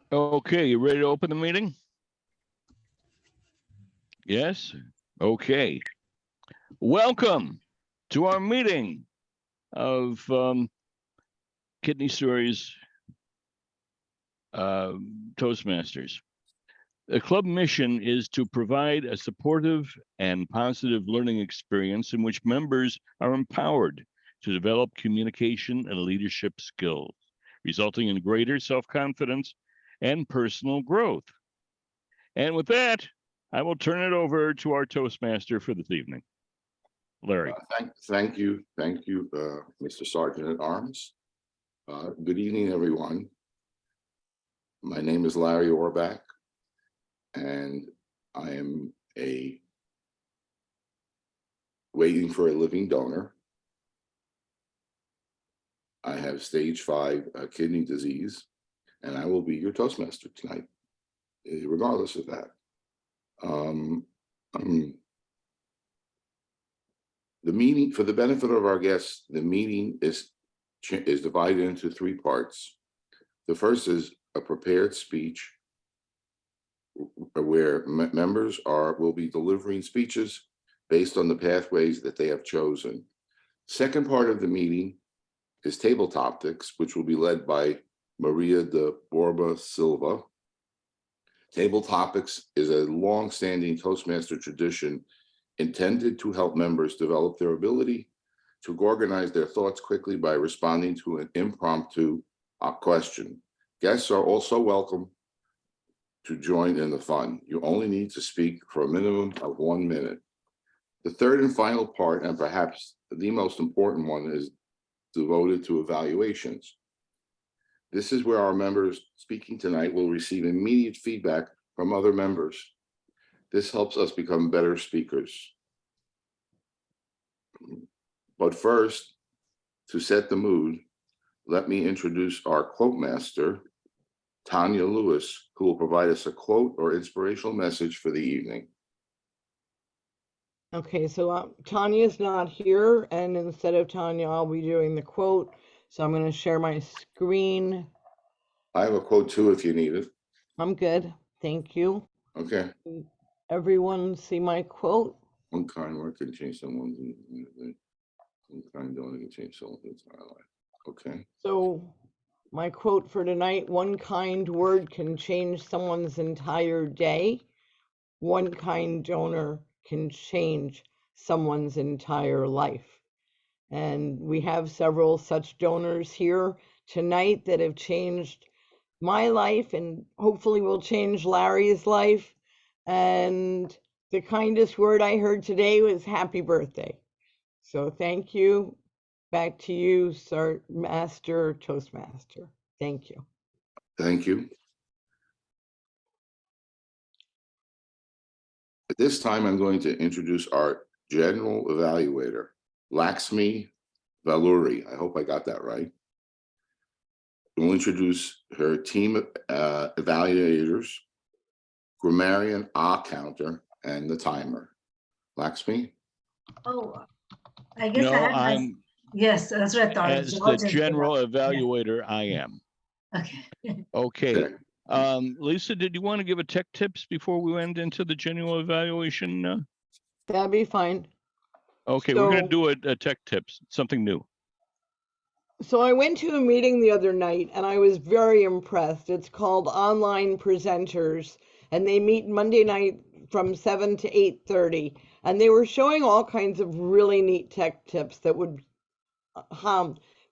Okay, you ready to open the meeting? Yes? Okay. Welcome to our meeting of Kidney Stories Toastmasters. The club mission is to provide a supportive and positive learning experience in which members are empowered to develop communication and leadership skills, resulting in greater self-confidence and personal growth. And with that, I will turn it over to our Toastmaster for this evening, Larry. Thank you, Mr. Sergeant at Arms. Good evening, everyone. My name is Larry Orbach, and I am waiting for a living donor. I have stage 5 kidney disease, and I will be your Toastmaster tonight, regardless of that. The meeting, for the benefit of our guests, the meeting is divided into 3 parts. The first is a prepared speech where members will be delivering speeches based on the pathways that they have chosen. Second part of the meeting is table topics, which will be led by Maria de Borba Silva. Table topics is a long-standing Toastmaster tradition intended to help members develop their ability to organize their thoughts quickly by responding to an impromptu question. Guests are also welcome to join in the fun. You only need to speak for a minimum of 1 minute. The third and final part, and perhaps the most important one, is devoted to evaluations. This is where our members speaking tonight will receive immediate feedback from other members. This helps us become better speakers. But first, to set the mood, let me introduce our quote master, Tanya Lewis, who will provide us a quote or inspirational message for the evening. Okay, so Tanya's not here, and instead of Tanya, I'll be doing the quote. So I'm going to share my screen. I have a quote too if you need it. I'm good. Thank you. Okay. Everyone see my quote? One kind word can change someone's one kind donor can change someone's entire life. Okay. So my quote for tonight: one kind word can change someone's entire day. One kind donor can change someone's entire life. And we have several such donors here tonight that have changed my life and hopefully will change Larry's life. And the kindest word I heard today was happy birthday. So thank you. Back to you, Sir Master Toastmaster. Thank you. Thank you. At this time, I'm going to introduce our general evaluator, Laxmi Valuri. I hope I got that right. We'll introduce her team evaluators, grammarian, counter, and the timer. Laxmi? Oh, I guess No, I'm. Yes, that's what I thought. As the general evaluator, I am. Okay. Okay. Lisa, did you want to give a tech tips before we went into the general evaluation? That'd be fine. Okay, we're going to do a tech tips, something new. So I went to a meeting the other night and I was very impressed. It's called Online Presenters, and they meet Monday night from 7 to 8:30. And they were showing all kinds of really neat tech tips that would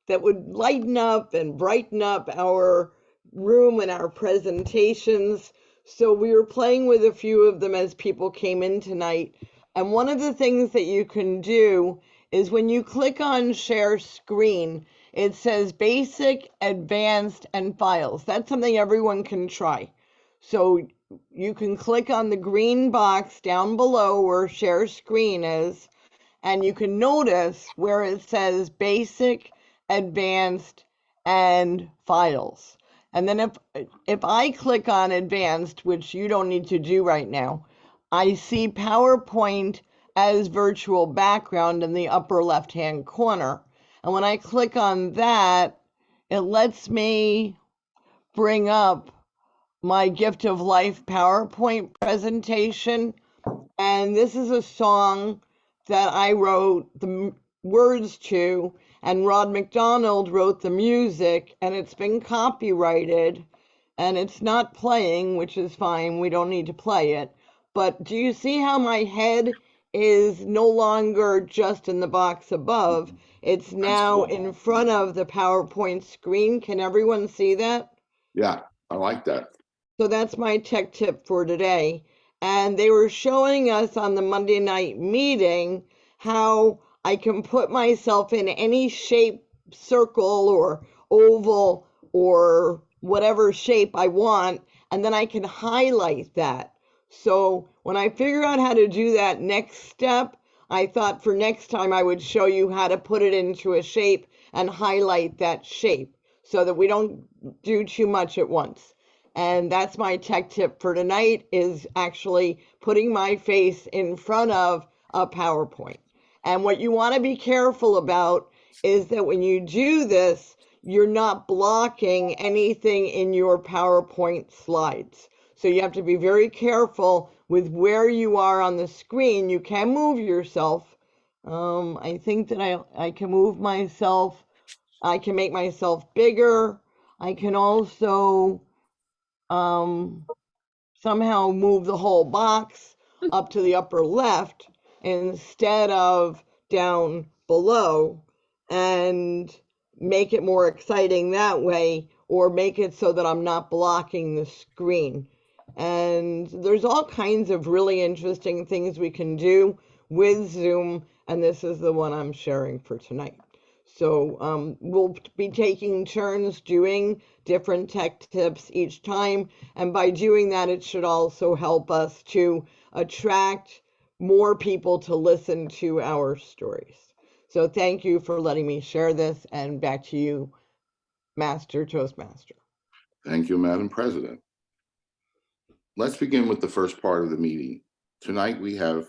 lighten up and brighten up our room and our presentations. So we were playing with a few of them as people came in tonight. And one of the things that you can do is when you click on share screen, it says basic, advanced, and files. That's something everyone can try. So you can click on the green box down below where share screen is, and you can notice where it says basic, advanced, and files. And then if I click on advanced, which you don't need to do right now, I see PowerPoint as virtual background in the upper left-hand corner. And when I click on that, it lets me bring up my Gift of Life PowerPoint presentation. And this is a song that I wrote the words to, and Rod McDonald wrote the music, and it's been copyrighted, and it's not playing, which is fine. We don't need to play it. But do you see how my head is no longer just in the box above? It's now in front of the PowerPoint screen. Can everyone see that? Yeah, I like that. So that's my tech tip for today. And they were showing us on the Monday night meeting how I can put myself in any shape, circle or oval or whatever shape I want, and then I can highlight that. So when I figure out how to do that next step, I thought for next time I would show you how to put it into a shape and highlight that shape so that we don't do too much at once. And that's my tech tip for tonight, is actually putting my face in front of a PowerPoint. And what you want to be careful about is that when you do this, you're not blocking anything in your PowerPoint slides. So you have to be very careful with where you are on the screen. You can move yourself. I think that I can move myself. I can make myself bigger. I can also somehow move the whole box up to the upper left instead of down below, and make it more exciting that way, or make it so that I'm not blocking the screen. And there's all kinds of really interesting things we can do with Zoom, and this is the one I'm sharing for tonight. So we'll be taking turns doing different tech tips each time. And by doing that, it should also help us to attract more people to listen to our stories. So thank you for letting me share this, and back to you, Master Toastmaster. Thank you, Madam President. Let's begin with the first part of the meeting. Tonight, we have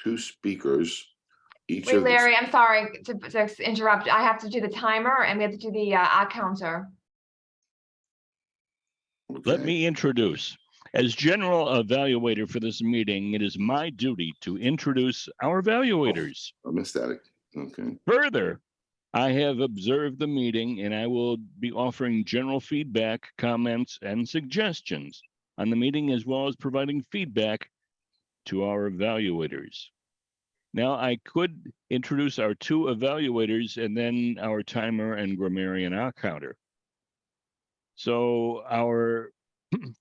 two speakers. Wait, Larry, I'm sorry to interrupt. I have to do the timer and we have to do the counter. Let me introduce. As general evaluator for this meeting, it is my duty to introduce our evaluators. I missed that. Okay. Further, I have observed the meeting and I will be offering general feedback, comments, and suggestions on the meeting, as well as providing feedback to our evaluators. Now, I could introduce our two evaluators and then our timer and grammarian counter. So our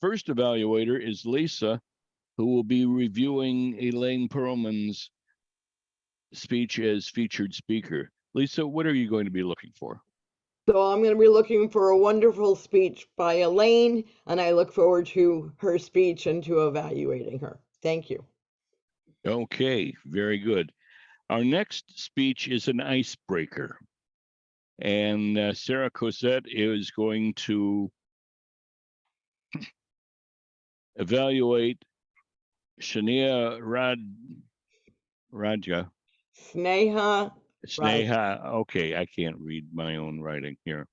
first evaluator is Lisa, who will be reviewing Elaine Perlman's speech as featured speaker. Lisa, what are you going to be looking for? So I'm going to be looking for a wonderful speech by Elaine, and I look forward to her speech and to evaluating her. Thank you. Okay, very good. Our next speech is an icebreaker. And Sarah Cosette is going to evaluate Shania Raja. Sneha. Okay, I can't read my own writing here.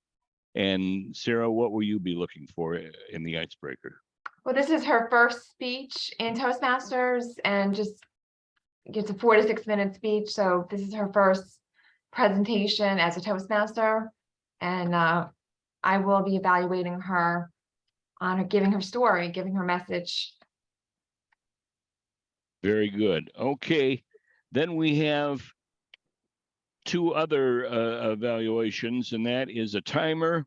And Sarah, what will you be looking for in the icebreaker? Well, this is her first speech in Toastmasters, and just it's a 4 to 6 minute speech. So this is her first presentation as a Toastmaster, and I will be evaluating her on her, giving her story, giving her message. Very good. Okay, then we have two other evaluations, and that is a timer.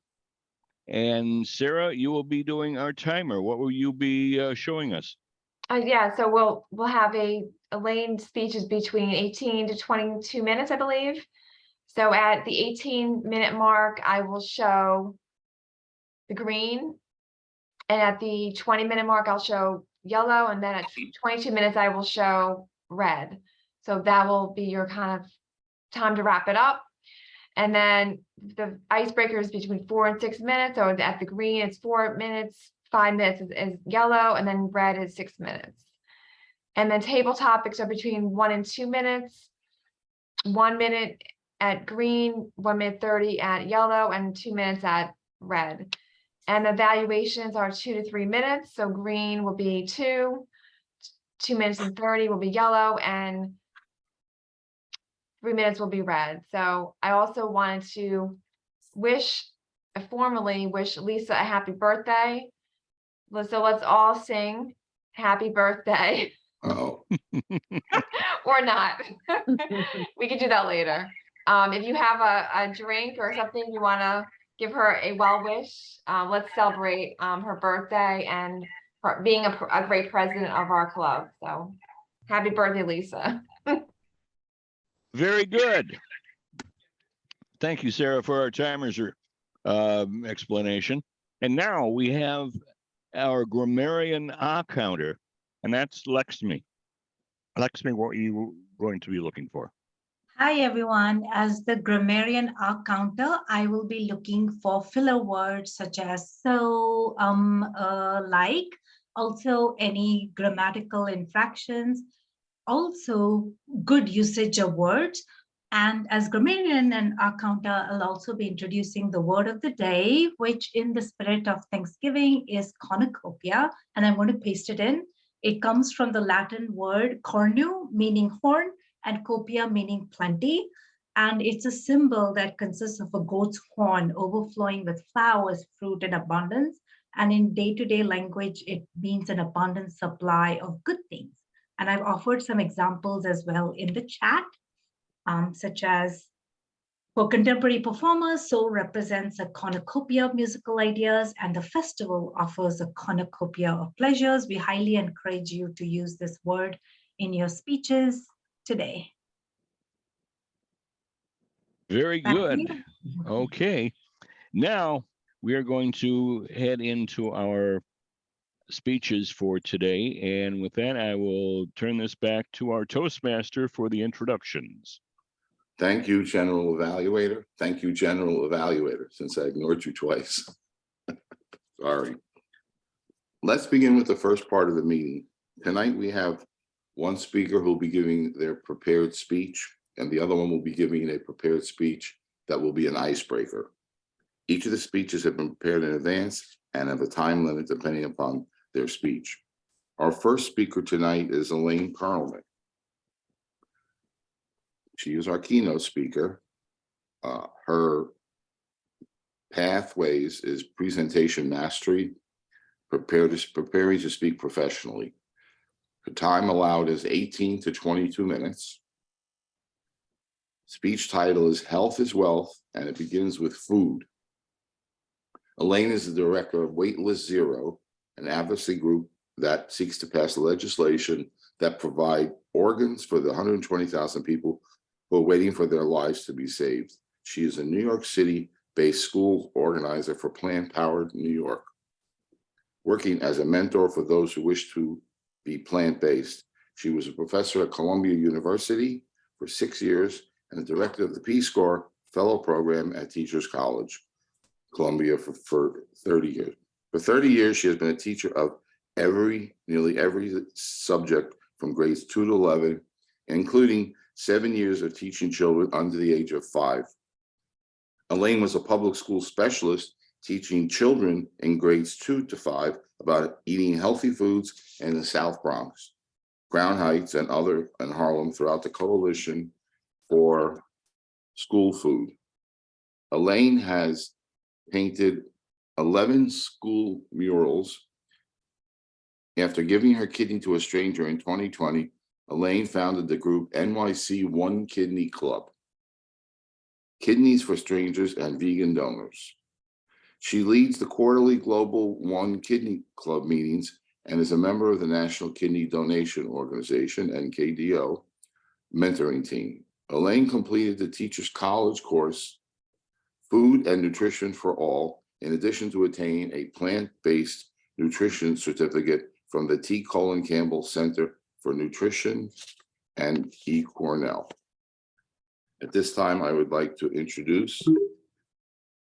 And Sarah, you will be doing our timer. What will you be showing us? Yeah, so we'll have Elaine speeches between 18 to 22 minutes, I believe. So at the 18-minute mark, I will show the green, and at the 20-minute mark, I'll show yellow, and then at 22 minutes, I will show red. So that will be your kind of time to wrap it up. And then the icebreaker is between 4 and 6 minutes. So at the green, it's 4 minutes, 5 minutes is yellow, and then red is 6 minutes. And then table topics are between 1 and 2 minutes, 1 minute at green, 1 minute 30 at yellow, and 2 minutes at red. And the evaluations are 2 to 3 minutes. So green will be 2 minutes and 30 will be yellow, and 3 minutes will be red. So I also wanted to formally wish Lisa a happy birthday. So let's all sing happy birthday. Oh, Or not. We can do that later. If you have a drink or something you want to give her a well wish, let's celebrate her birthday and her being a great president of our club. So happy birthday, Lisa. Very good. Thank you, Sarah, for our timers explanation. And now we have our grammarian counter, and that's Lexmi. Lexmi, what are you going to be looking for? Hi, everyone. As the grammarian counter, I will be looking for filler words such as so, like, also any grammatical infractions, also good usage of words. And as grammarian and counter, I'll also be introducing the word of the day, which in the spirit of Thanksgiving is cornucopia. And I'm going to paste it in. It comes from the Latin word cornu, meaning horn, and copia, meaning plenty. And it's a symbol that consists of a goat's horn overflowing with flowers, fruit, and abundance. And in day-to-day language, it means an abundant supply of good things. And I've offered some examples as well in the chat, such as for contemporary performers, soul represents a cornucopia of musical ideas, and the festival offers a cornucopia of pleasures. We highly encourage you to use this word in your speeches today. Very Back to good. you. Okay. Now we are going to head into our speeches for today. And with that, I will turn this back to our Toastmaster for the introductions. thank you, General Evaluator. Thank you, General Evaluator, since I ignored you twice. Sorry. Let's begin with the first part of the meeting. Tonight, we have one speaker who will be giving their prepared speech, and the other one will be giving a prepared speech that will be an icebreaker. Each of the speeches have been prepared in advance and have a time limit depending upon their speech. Our first speaker tonight is Elaine Perlman. She is our keynote speaker. Her pathways is presentation mastery, preparing to speak professionally. The time allowed is 18 to 22 minutes. Speech title is Health is Wealth, and it begins with food. Elaine is the director of Waitlist Zero, an advocacy group that seeks to pass legislation that provide organs for the 120,000 people who are waiting for their lives to be saved. She is a New York City-based school organizer for Planned Parenthood New York, working as a mentor for those who wish to be plant-based. She was a professor at Columbia University for 6 years and the director of the Peace Corps Fellow Program at Teachers College, Columbia, for 30 years. For 30 years, she has been a teacher of nearly every subject from grades 2 to 11, including 7 years of teaching children under the age of 5. Elaine was a public school specialist teaching children in grades 2 to 5 about eating healthy foods in the South Bronx, Crown Heights, and Harlem throughout the Coalition for School Food. Elaine has painted 11 school murals. After giving her kidney to a stranger in 2020, Elaine founded the group NYC One Kidney Club, Kidneys for Strangers and Vegan Donors. She leads the quarterly Global One Kidney Club meetings and is a member of the National Kidney Donation Organization, NKDO, mentoring team. Elaine completed the Teachers College course, Food and Nutrition for All, in addition to attaining a plant-based nutrition certificate from the T. Colin Campbell Center for Nutrition and E. Cornell. At this time, I would like to introduce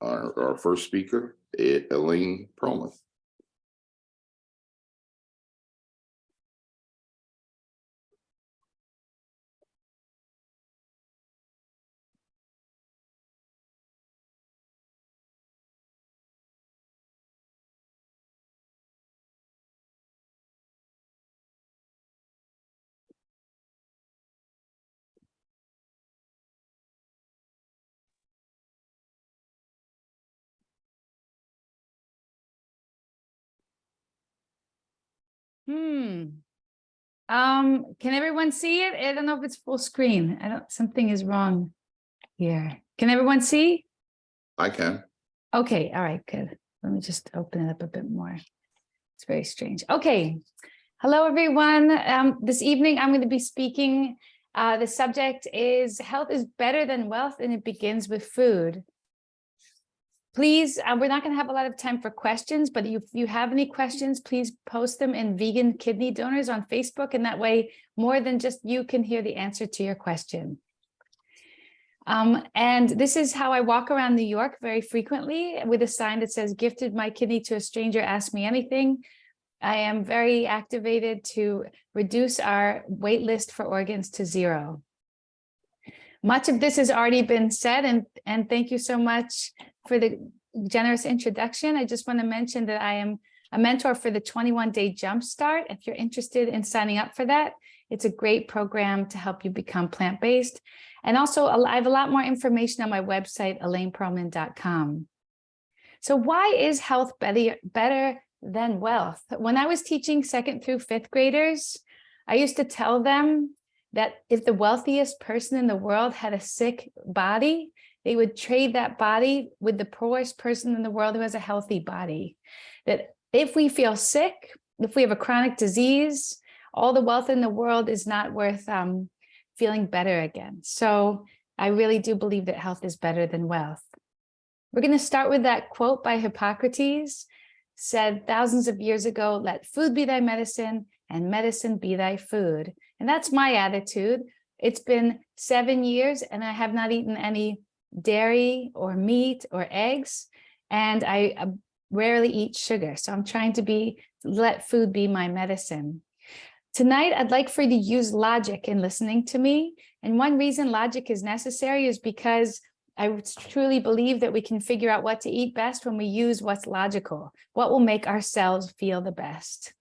our first speaker, Elaine Perlman. Can everyone see it? I don't know if it's full screen. Something is wrong here. Can everyone see? I can. Okay, all right, good. Let me just open it up a bit more. It's very strange. Okay. Hello, everyone. This evening, I'm going to be speaking. The subject is health is better than wealth, and it begins with food. Please, we're not going to have a lot of time for questions, but if you have any questions, please post them in Vegan Kidney Donors on Facebook, and that way more than just you can hear the answer to your question. And this is how I walk around New York very frequently with a sign that says, "Gifted my kidney to a stranger, ask me anything." I am very activated to reduce our wait list for organs to 0. Much of this has already been said, and thank you so much for the generous introduction. I just want to mention that I am a mentor for the 21-day Jumpstart. If you're interested in signing up for that, it's a great program to help you become plant-based. And also, I have a lot more information on my website, ElainePerlman.com. So why is health better than wealth? When I was teaching 2nd through 5th graders, I used to tell them that if the wealthiest person in the world had a sick body, they would trade that body with the poorest person in the world who has a healthy body. That if we feel sick, if we have a chronic disease, all the wealth in the world is not worth feeling better again. So I really do believe that health is better than wealth. We're going to start with that quote by Hippocrates, said thousands of years ago, "Let food be thy medicine and medicine be thy food." And that's my attitude. It's been 7 years and I have not eaten any dairy or meat or eggs, and I rarely eat sugar. So I'm trying to let food be my medicine. Tonight, I'd like for you to use logic in listening to me. And one reason logic is necessary is because I truly believe that we can figure out what to eat best when we use what's logical, what will make our cells feel the best.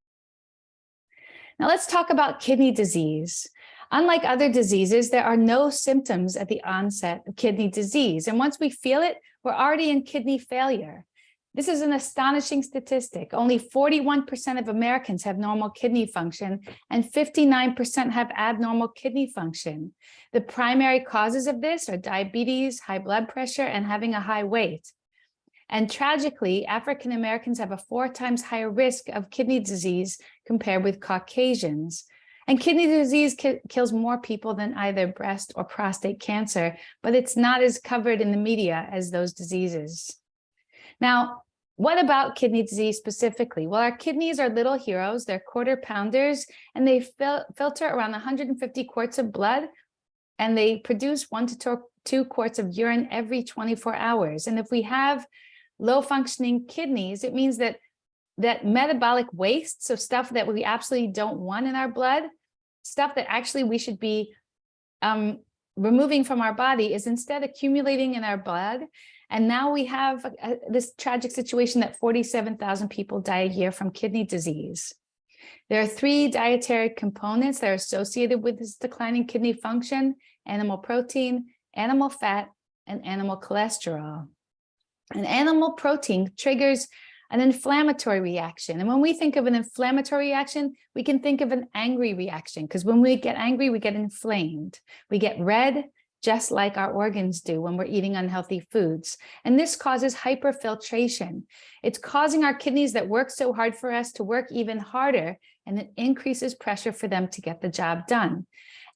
Now let's talk about kidney disease. Unlike other diseases, there are no symptoms at the onset of kidney disease. And once we feel it, we're already in kidney failure. This is an astonishing statistic. Only 41% of Americans have normal kidney function, and 59% have abnormal kidney function. The primary causes of this are diabetes, high blood pressure, and having a high weight. And tragically, African Americans have a 4 times higher risk of kidney disease compared with Caucasians. And kidney disease kills more people than either breast or prostate cancer, but it's not as covered in the media as those diseases. Now, what about kidney disease specifically? Well, our kidneys are little heroes. They're quarter pounders, and they filter around 150 quarts of blood, and they produce 1 to 2 quarts of urine every 24 hours. And if we have low functioning kidneys, it means that metabolic waste, so stuff that we absolutely don't want in our blood, stuff that actually we should be removing from our body, is instead accumulating in our blood. And now we have this tragic situation that 47,000 people die a year from kidney disease. There are 3 dietary components that are associated with this declining kidney function: animal protein, animal fat, and animal cholesterol. And animal protein triggers an inflammatory reaction. And when we think of an inflammatory reaction, we can think of an angry reaction, because when we get angry, we get inflamed. We get red, just like our organs do when we're eating unhealthy foods. And this causes hyperfiltration. It's causing our kidneys that work so hard for us to work even harder, and it increases pressure for them to get the job done.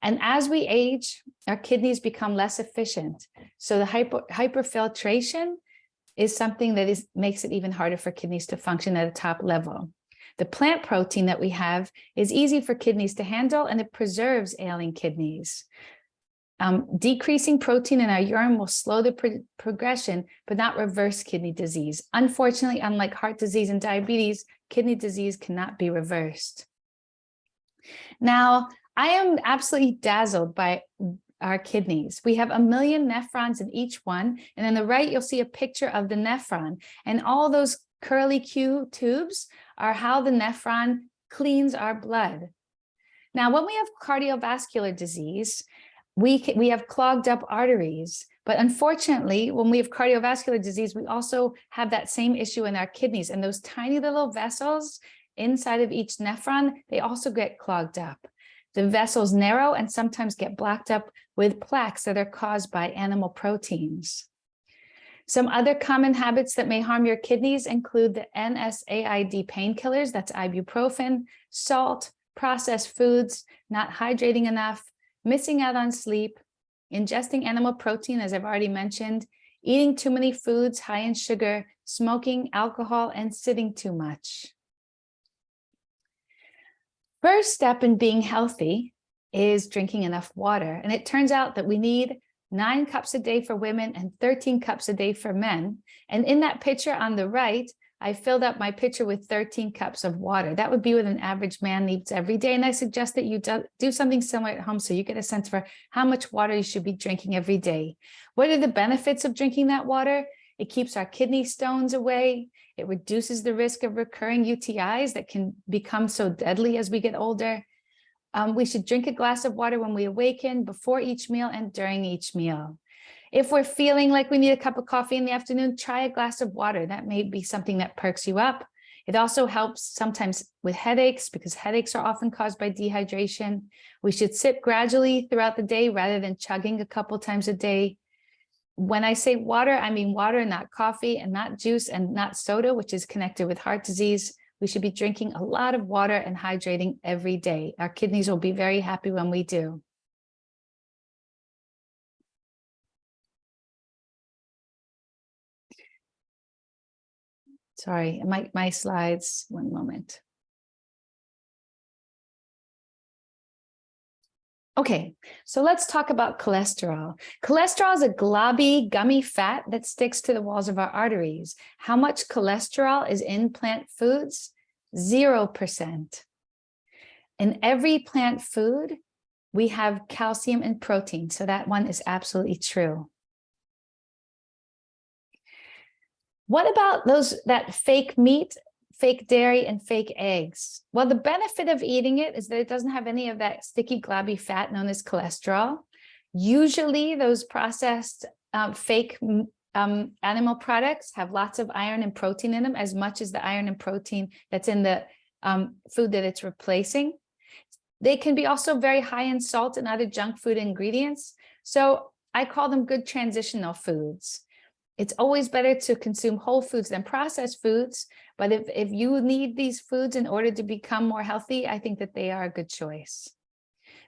And as we age, our kidneys become less efficient. So the hyperfiltration is something that makes it even harder for kidneys to function at a top level. The plant protein that we have is easy for kidneys to handle, and it preserves ailing kidneys. Decreasing protein in our urine will slow the progression, but not reverse kidney disease. Unfortunately, unlike heart disease and diabetes, kidney disease cannot be reversed. Now, I am absolutely dazzled by our kidneys. We have 1 million nephrons in each one. And on the right, you'll see a picture of the nephron. And all those curly Q tubes are how the nephron cleans our blood. Now, when we have cardiovascular disease, we have clogged up arteries. But unfortunately, when we have cardiovascular disease, we also have that same issue in our kidneys. And those tiny little vessels inside of each nephron, they also get clogged up. The vessels narrow and sometimes get blocked up with plaques that are caused by animal proteins. Some other common habits that may harm your kidneys include the NSAID painkillers, that's ibuprofen, salt, processed foods, not hydrating enough, missing out on sleep, ingesting animal protein, as I've already mentioned, eating too many foods high in sugar, smoking, alcohol, and sitting too much. First step in being healthy is drinking enough water. And it turns out that we need 9 cups a day for women and 13 cups a day for men. And in that picture on the right, I filled up my pitcher with 13 cups of water. That would be what an average man needs every day. And I suggest that you do something similar at home so you get a sense for how much water you should be drinking every day. What are the benefits of drinking that water? It keeps our kidney stones away. It reduces the risk of recurring UTIs that can become so deadly as we get older. We should drink a glass of water when we awaken, before each meal, and during each meal. If we're feeling like we need a cup of coffee in the afternoon, try a glass of water. That may be something that perks you up. It also helps sometimes with headaches, because headaches are often caused by dehydration. We should sip gradually throughout the day rather than chugging a couple times a day. When I say water, I mean water, not coffee, and not juice, and not soda, which is connected with heart disease. We should be drinking a lot of water and hydrating every day. Our kidneys will be very happy when we do. Sorry, my slides, one moment. Okay, so let's talk about cholesterol. Cholesterol is a globby, gummy fat that sticks to the walls of our arteries. How much cholesterol is in plant foods? 0%. In every plant food, we have calcium and protein, so that one is absolutely true. What about that fake meat, fake dairy, and fake eggs? Well, the benefit of eating it is that it doesn't have any of that sticky, globby fat known as cholesterol. Usually those processed fake animal products have lots of iron and protein in them, as much as the iron and protein that's in the food that it's replacing. They can be also very high in salt and other junk food ingredients. So I call them good transitional foods. It's always better to consume whole foods than processed foods. But if you need these foods in order to become more healthy, I think that they are a good choice.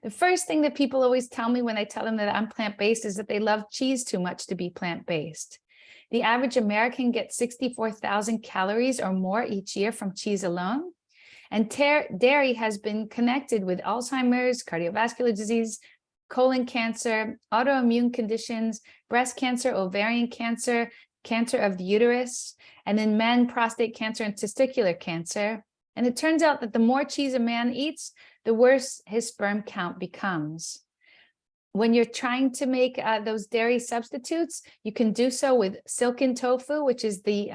The first thing that people always tell me when I tell them that I'm plant-based is that they love cheese too much to be plant-based. The average American gets 64,000 calories or more each year from cheese alone. And dairy has been connected with Alzheimer's, cardiovascular disease, colon cancer, autoimmune conditions, breast cancer, ovarian cancer, cancer of the uterus, and in men, prostate cancer and testicular cancer. And it turns out that the more cheese a man eats, the worse his sperm count becomes. When you're trying to make those dairy substitutes, you can do so with silken tofu, which is the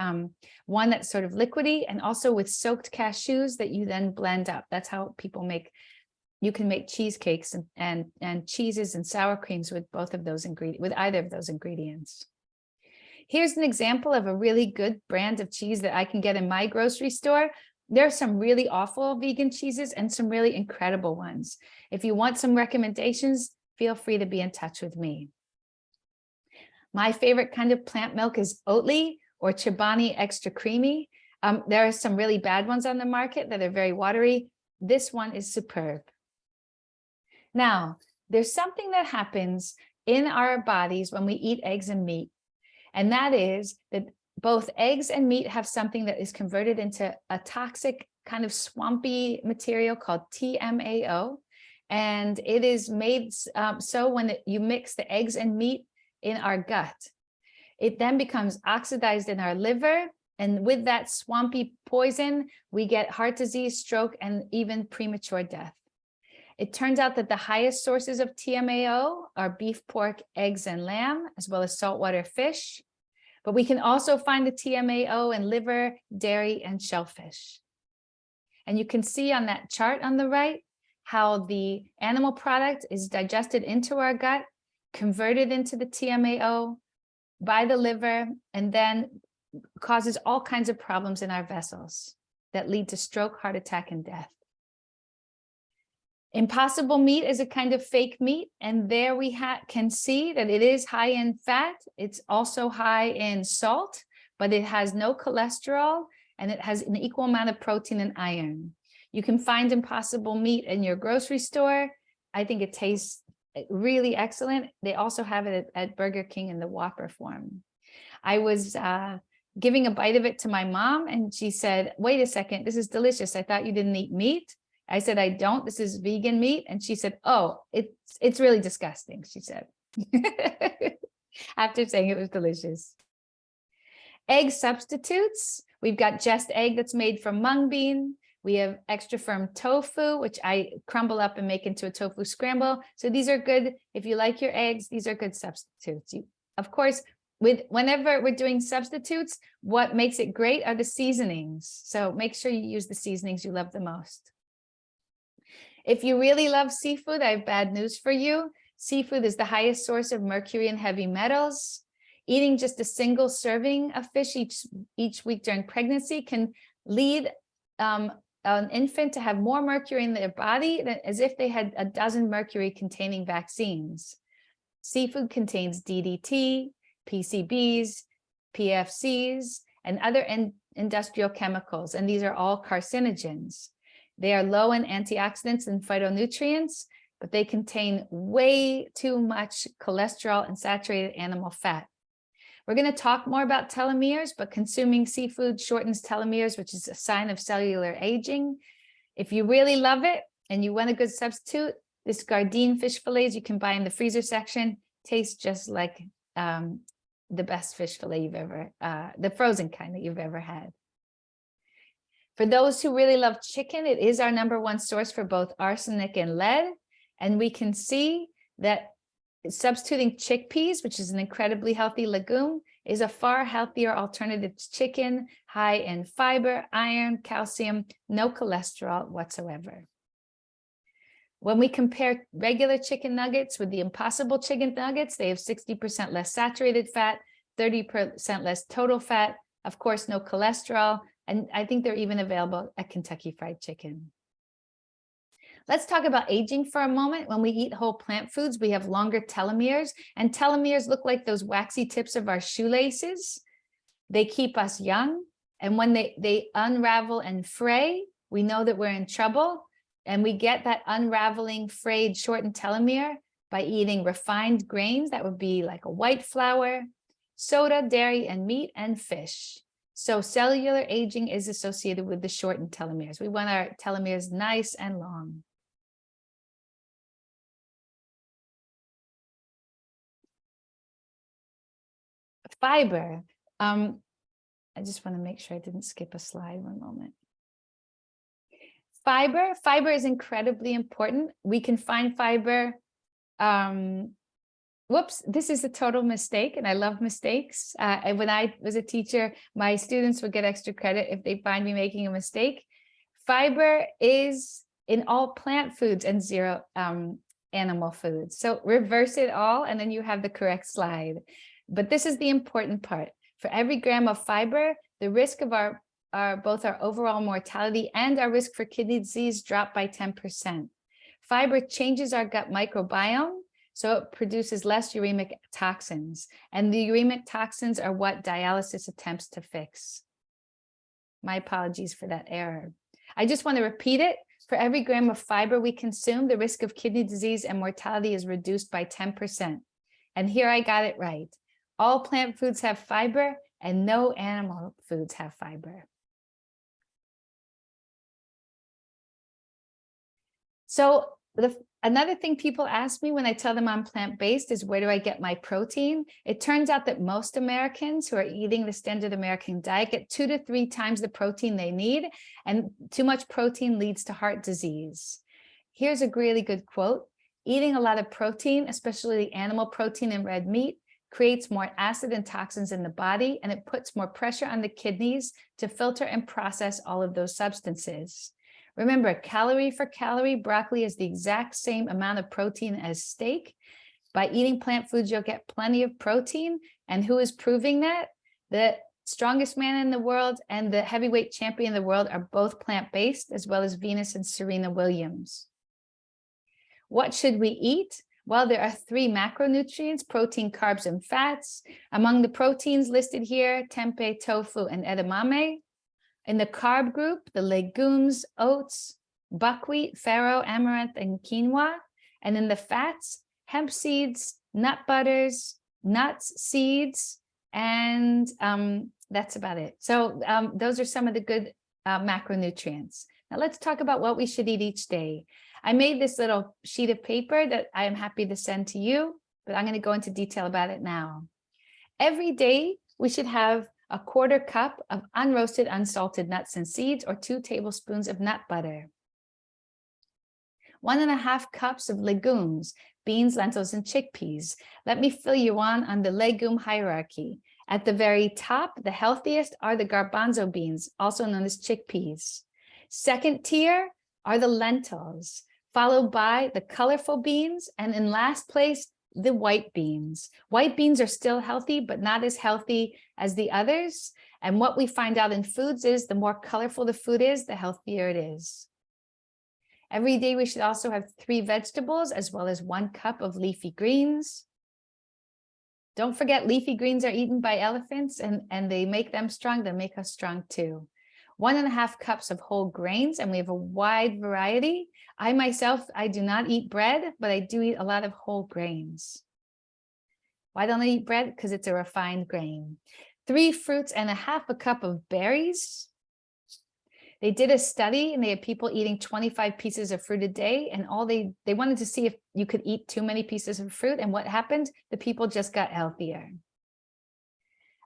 one that's sort of liquidy, and also with soaked cashews that you then blend up. That's how people make, you can make cheesecakes and cheeses and sour creams with both of those ingredients, with either of those ingredients. Here's an example of a really good brand of cheese that I can get in my grocery store. There are some really awful vegan cheeses and some really incredible ones. If you want some recommendations, feel free to be in touch with me. My favorite kind of plant milk is Oatly or Chobani Extra Creamy. There are some really bad ones on the market that are very watery. This one is superb. Now, there's something that happens in our bodies when we eat eggs and meat, and that is that both eggs and meat have something that is converted into a toxic kind of swampy material called TMAO. And it is made so when you mix the eggs and meat in our gut, it then becomes oxidized in our liver. And with that swampy poison, we get heart disease, stroke, and even premature death. It turns out that the highest sources of TMAO are beef, pork, eggs, and lamb, as well as saltwater fish. But we can also find the TMAO in liver, dairy, and shellfish. And you can see on that chart on the right how the animal product is digested into our gut, converted into the TMAO by the liver, and then causes all kinds of problems in our vessels that lead to stroke, heart attack, and death. Impossible meat is a kind of fake meat, and there we can see that it is high in fat. It's also high in salt, but it has no cholesterol, and it has an equal amount of protein and iron. You can find Impossible meat in your grocery store. I think it tastes really excellent. They also have it at Burger King in the Whopper form. I was giving a bite of it to my mom, and she said, wait a second, this is delicious. I thought you didn't eat meat. I said, I don't. This is vegan meat. And she said, oh, it's really disgusting, she said, after saying it was delicious. Egg substitutes. We've got Just Egg that's made from mung bean. We have extra firm tofu, which I crumble up and make into a tofu scramble. So these are good. If you like your eggs, these are good substitutes. Of course, whenever we're doing substitutes, what makes it great are the seasonings. So make sure you use the seasonings you love the most. If you really love seafood, I have bad news for you. Seafood is the highest source of mercury and heavy metals. Eating just a single serving of fish each week during pregnancy can lead an infant to have more mercury in their body than as if they had a dozen mercury-containing vaccines. Seafood contains DDT, PCBs, PFCs, and other industrial chemicals, and these are all carcinogens. They are low in antioxidants and phytonutrients, but they contain way too much cholesterol and saturated animal fat. We're going to talk more about telomeres, but consuming seafood shortens telomeres, which is a sign of cellular aging. If you really love it and you want a good substitute, this Gardein fish fillets you can buy in the freezer section taste just like the best fish fillet you've ever, the frozen kind that you've ever had. For those who really love chicken, it is our #1 source for both arsenic and lead. And we can see that substituting chickpeas, which is an incredibly healthy legume, is a far healthier alternative to chicken, high in fiber, iron, calcium, no cholesterol whatsoever. When we compare regular chicken nuggets with the Impossible chicken nuggets, they have 60% less saturated fat, 30% less total fat, of course, no cholesterol, and I think they're even available at Kentucky Fried Chicken. Let's talk about aging for a moment. When we eat whole plant foods, we have longer telomeres, and telomeres look like those waxy tips of our shoelaces. They keep us young, and when they unravel and fray, we know that we're in trouble, and we get that unraveling, frayed, shortened telomere by eating refined grains. That would be like a white flour, soda, dairy, and meat, and fish. So cellular aging is associated with the shortened telomeres. We want our telomeres nice and long. Fiber. I just want to make sure I didn't skip a slide. One moment. Fiber is incredibly important. We can find fiber. Whoops, this is a total mistake, and I love mistakes. When I was a teacher, my students would get extra credit if they find me making a mistake. Fiber is in all plant foods and 0 animal foods. So reverse it all, and then you have the correct slide. But this is the important part. For every gram of fiber, the risk of both our overall mortality and our risk for kidney disease drop by 10%. Fiber changes our gut microbiome, so it produces less uremic toxins. And the uremic toxins are what dialysis attempts to fix. My apologies for that error. I just want to repeat it. For every gram of fiber we consume, the risk of kidney disease and mortality is reduced by 10%. And here I got it right. All plant foods have fiber, and no animal foods have fiber. So another thing people ask me when I tell them I'm plant-based is, where do I get my protein? It turns out that most Americans who are eating the standard American diet get 2 to 3 times the protein they need, and too much protein leads to heart disease. Here's a really good quote. Eating a lot of protein, especially animal protein and red meat, creates more acid and toxins in the body, and it puts more pressure on the kidneys to filter and process all of those substances. Remember, calorie for calorie, broccoli is the exact same amount of protein as steak. By eating plant foods, you'll get plenty of protein. And who is proving that? The strongest man in the world and the heavyweight champion of the world are both plant-based, as well as Venus and Serena Williams. What should we eat? Well, there are 3 macronutrients: protein, carbs, and fats. Among the proteins listed here, tempeh, tofu, and edamame. In the carb group, the legumes, oats, buckwheat, farro, amaranth, and quinoa. And in the fats, hemp seeds, nut butters, nuts, seeds, and that's about it. So those are some of the good macronutrients. Now let's talk about what we should eat each day. I made this little sheet of paper that I am happy to send to you, but I'm going to go into detail about it now. Every day, we should have a 1/4 cup of unroasted, unsalted nuts and seeds, or 2 tablespoons of nut butter. 1.5 cups of legumes, beans, lentils, and chickpeas. Let me fill you on the legume hierarchy. At the very top, the healthiest are the garbanzo beans, also known as chickpeas. Second tier are the lentils, followed by the colorful beans, and in last place, the white beans. White beans are still healthy, but not as healthy as the others. And what we find out in foods is the more colorful the food is, the healthier it is. Every day, we should also have 3 vegetables, as well as 1 cup of leafy greens. Don't forget, leafy greens are eaten by elephants, and they make them strong. They make us strong too. 1.5 cups of whole grains, and we have a wide variety. I myself, I do not eat bread, but I do eat a lot of whole grains. Why don't I eat bread? Because it's a refined grain. 3 fruits and 1/2 cup of berries. They did a study, and they had people eating 25 pieces of fruit a day, and they wanted to see if you could eat too many pieces of fruit, and what happened? The people just got healthier.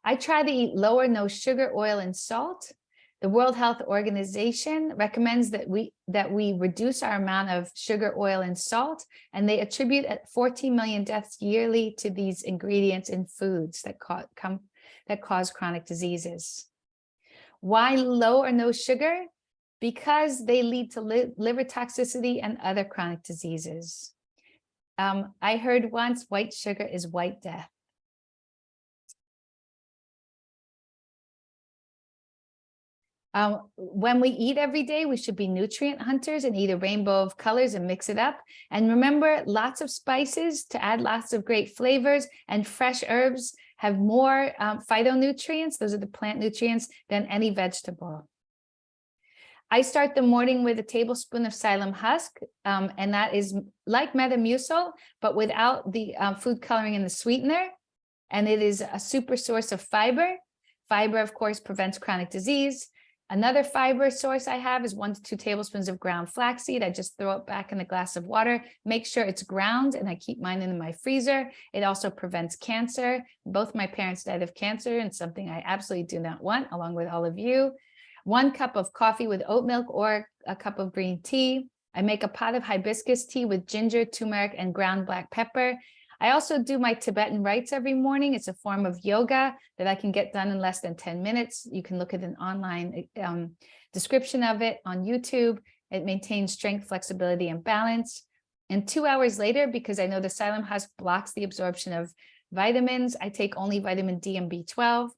I try to eat low or no sugar, oil, and salt. The World Health Organization recommends that we reduce our amount of sugar, oil, and salt, and they attribute 14 million deaths yearly to these ingredients in foods that cause chronic diseases. Why low or no sugar? Because they lead to liver toxicity and other chronic diseases. I heard once white sugar is white death. When we eat every day, we should be nutrient hunters and eat a rainbow of colors and mix it up. And remember, lots of spices to add lots of great flavors, and fresh herbs have more phytonutrients, those are the plant nutrients, than any vegetable. I start the morning with a tablespoon of psyllium husk, and that is like Metamucil, but without the food coloring and the sweetener. And it is a super source of fiber. Fiber, of course, prevents chronic disease. Another fiber source I have is 1 to 2 tablespoons of ground flaxseed. I just throw it back in a glass of water, make sure it's ground, and I keep mine in my freezer. It also prevents cancer. Both my parents died of cancer, and something I absolutely do not want, along with all of you. 1 cup of coffee with oat milk or a cup of green tea. I make a pot of hibiscus tea with ginger, turmeric, and ground black pepper. I also do my Tibetan rites every morning. It's a form of yoga that I can get done in less than 10 minutes. You can look at an online description of it on YouTube. It maintains strength, flexibility, and balance. And 2 hours later, because I know the psyllium husk blocks the absorption of vitamins, I take only vitamin D and B12.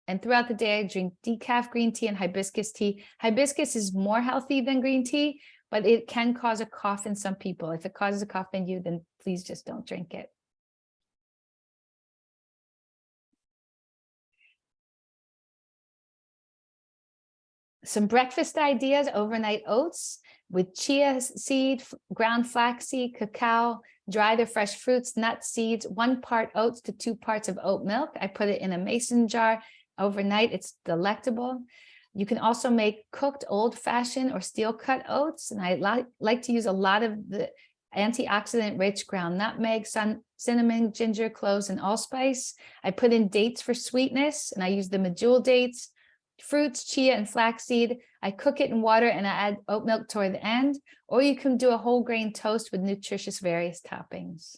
And throughout the day, I drink decaf green tea and hibiscus tea. Hibiscus is more healthy than green tea, but it can cause a cough in some people. If it causes a cough in you, then please just don't drink it. Some breakfast ideas: overnight oats with chia seed, ground flaxseed, cacao, dried or fresh fruits, nuts, seeds, 1 part oats to 2 parts of oat milk. I put it in a mason jar overnight. It's delectable. You can also make cooked old-fashioned or steel-cut oats, and I like to use a lot of the antioxidant-rich ground nutmeg, cinnamon, ginger, cloves, and allspice. I put in dates for sweetness, and I use the medjool dates, fruits, chia, and flaxseed. I cook it in water, and I add oat milk toward the end, or you can do a whole grain toast with nutritious various toppings.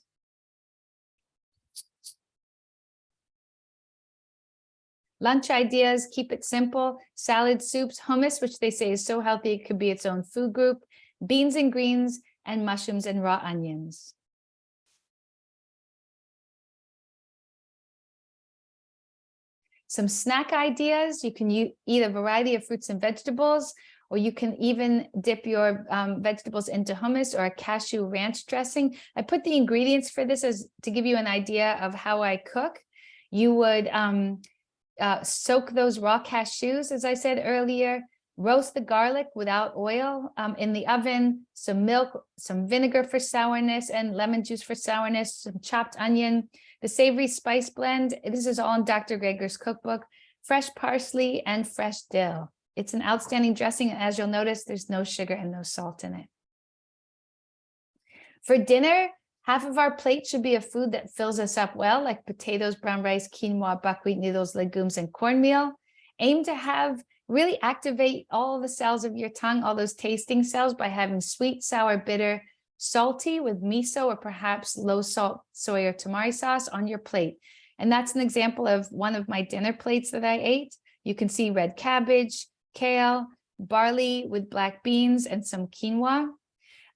Lunch ideas: keep it simple. Salad, soups, hummus, which they say is so healthy it could be its own food group, beans and greens, and mushrooms and raw onions. Some snack ideas, you can eat a variety of fruits and vegetables, or you can even dip your vegetables into hummus or a cashew ranch dressing. I put the ingredients for this as to give you an idea of how I cook. You would soak those raw cashews, as I said earlier, roast the garlic without oil in the oven, some milk, some vinegar for sourness, and lemon juice for sourness, some chopped onion, the savory spice blend. This is all in Dr. Greger's cookbook, fresh parsley and fresh dill. It's an outstanding dressing, and as you'll notice, there's no sugar and no salt in it. For dinner, half of our plate should be a food that fills us up well, like potatoes, brown rice, quinoa, buckwheat noodles, legumes, and cornmeal. Aim to really activate all the cells of your tongue, all those tasting cells, by having sweet, sour, bitter, salty with miso or perhaps low salt soy or tamari sauce on your plate. And that's an example of one of my dinner plates that I ate. You can see red cabbage, kale, barley with black beans, and some quinoa.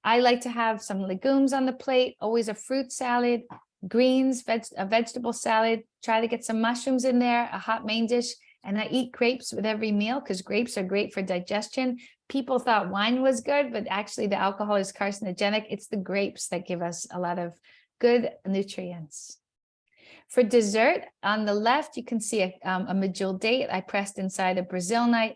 I like to have some legumes on the plate, always a fruit salad, greens, a vegetable salad, try to get some mushrooms in there, a hot main dish, and I eat grapes with every meal because grapes are great for digestion. People thought wine was good, but actually the alcohol is carcinogenic. It's the grapes that give us a lot of good nutrients. For dessert, on the left, you can see a medjool date. I pressed inside a Brazil nut,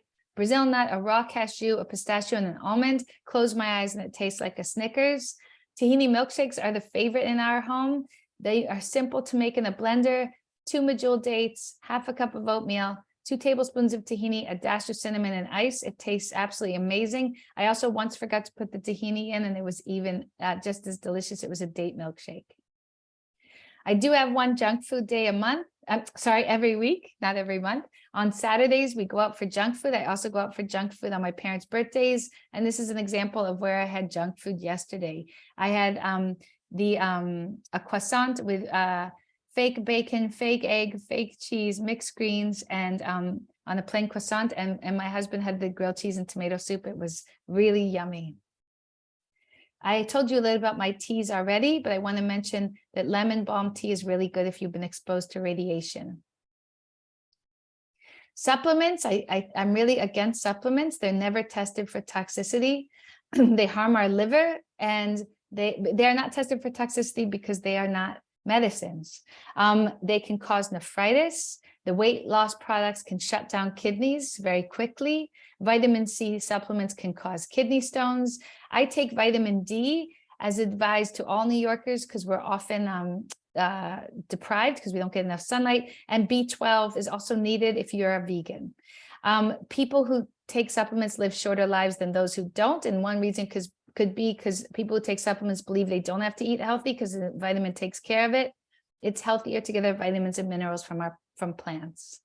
a raw cashew, a pistachio, and an almond. Close my eyes and it tastes like a Snickers. Tahini milkshakes are the favorite in our home. They are simple to make in a blender. 2 medjool dates, half a cup of oatmeal, 2 tablespoons of tahini, a dash of cinnamon, and ice. It tastes absolutely amazing. I also once forgot to put the tahini in, and it was even just as delicious. It was a date milkshake. I do have one junk food day a month. Every week, not every month. On Saturdays, we go out for junk food. I also go out for junk food on my parents' birthdays. And this is an example of where I had junk food yesterday. I had a croissant with fake bacon, fake egg, fake cheese, mixed greens, and on a plain croissant. And my husband had the grilled cheese and tomato soup. It was really yummy. I told you a little about my teas already, but I want to mention that lemon balm tea is really good if you've been exposed to radiation. Supplements, I'm really against supplements. They're never tested for toxicity. They harm our liver, and they're not tested for toxicity because they are not medicines. They can cause nephritis. The weight loss products can shut down kidneys very quickly. Vitamin C supplements can cause kidney stones. I take vitamin D as advised to all New Yorkers because we're often deprived because we don't get enough sunlight. And B12 is also needed if you're a vegan. People who take supplements live shorter lives than those who don't. And one reason could be because people who take supplements believe they don't have to eat healthy because the vitamin takes care of it. It's healthier to get our vitamins and minerals from plants.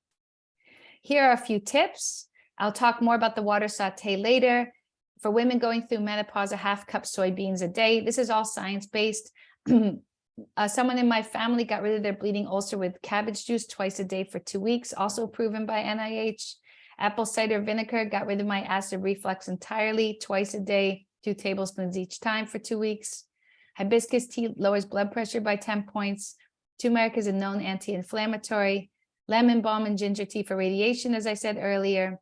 Here are a few tips. I'll talk more about the water saute later. For women going through menopause, a half cup soybeans a day. This is all science-based. Someone in my family got rid of their bleeding ulcer with cabbage juice twice a day for 2 weeks, also proven by NIH. Apple cider vinegar got rid of my acid reflux entirely, twice a day, 2 tablespoons each time for 2 weeks. Hibiscus tea lowers blood pressure by 10 points. Turmeric is a known anti-inflammatory. Lemon balm and ginger tea for radiation, as I said earlier.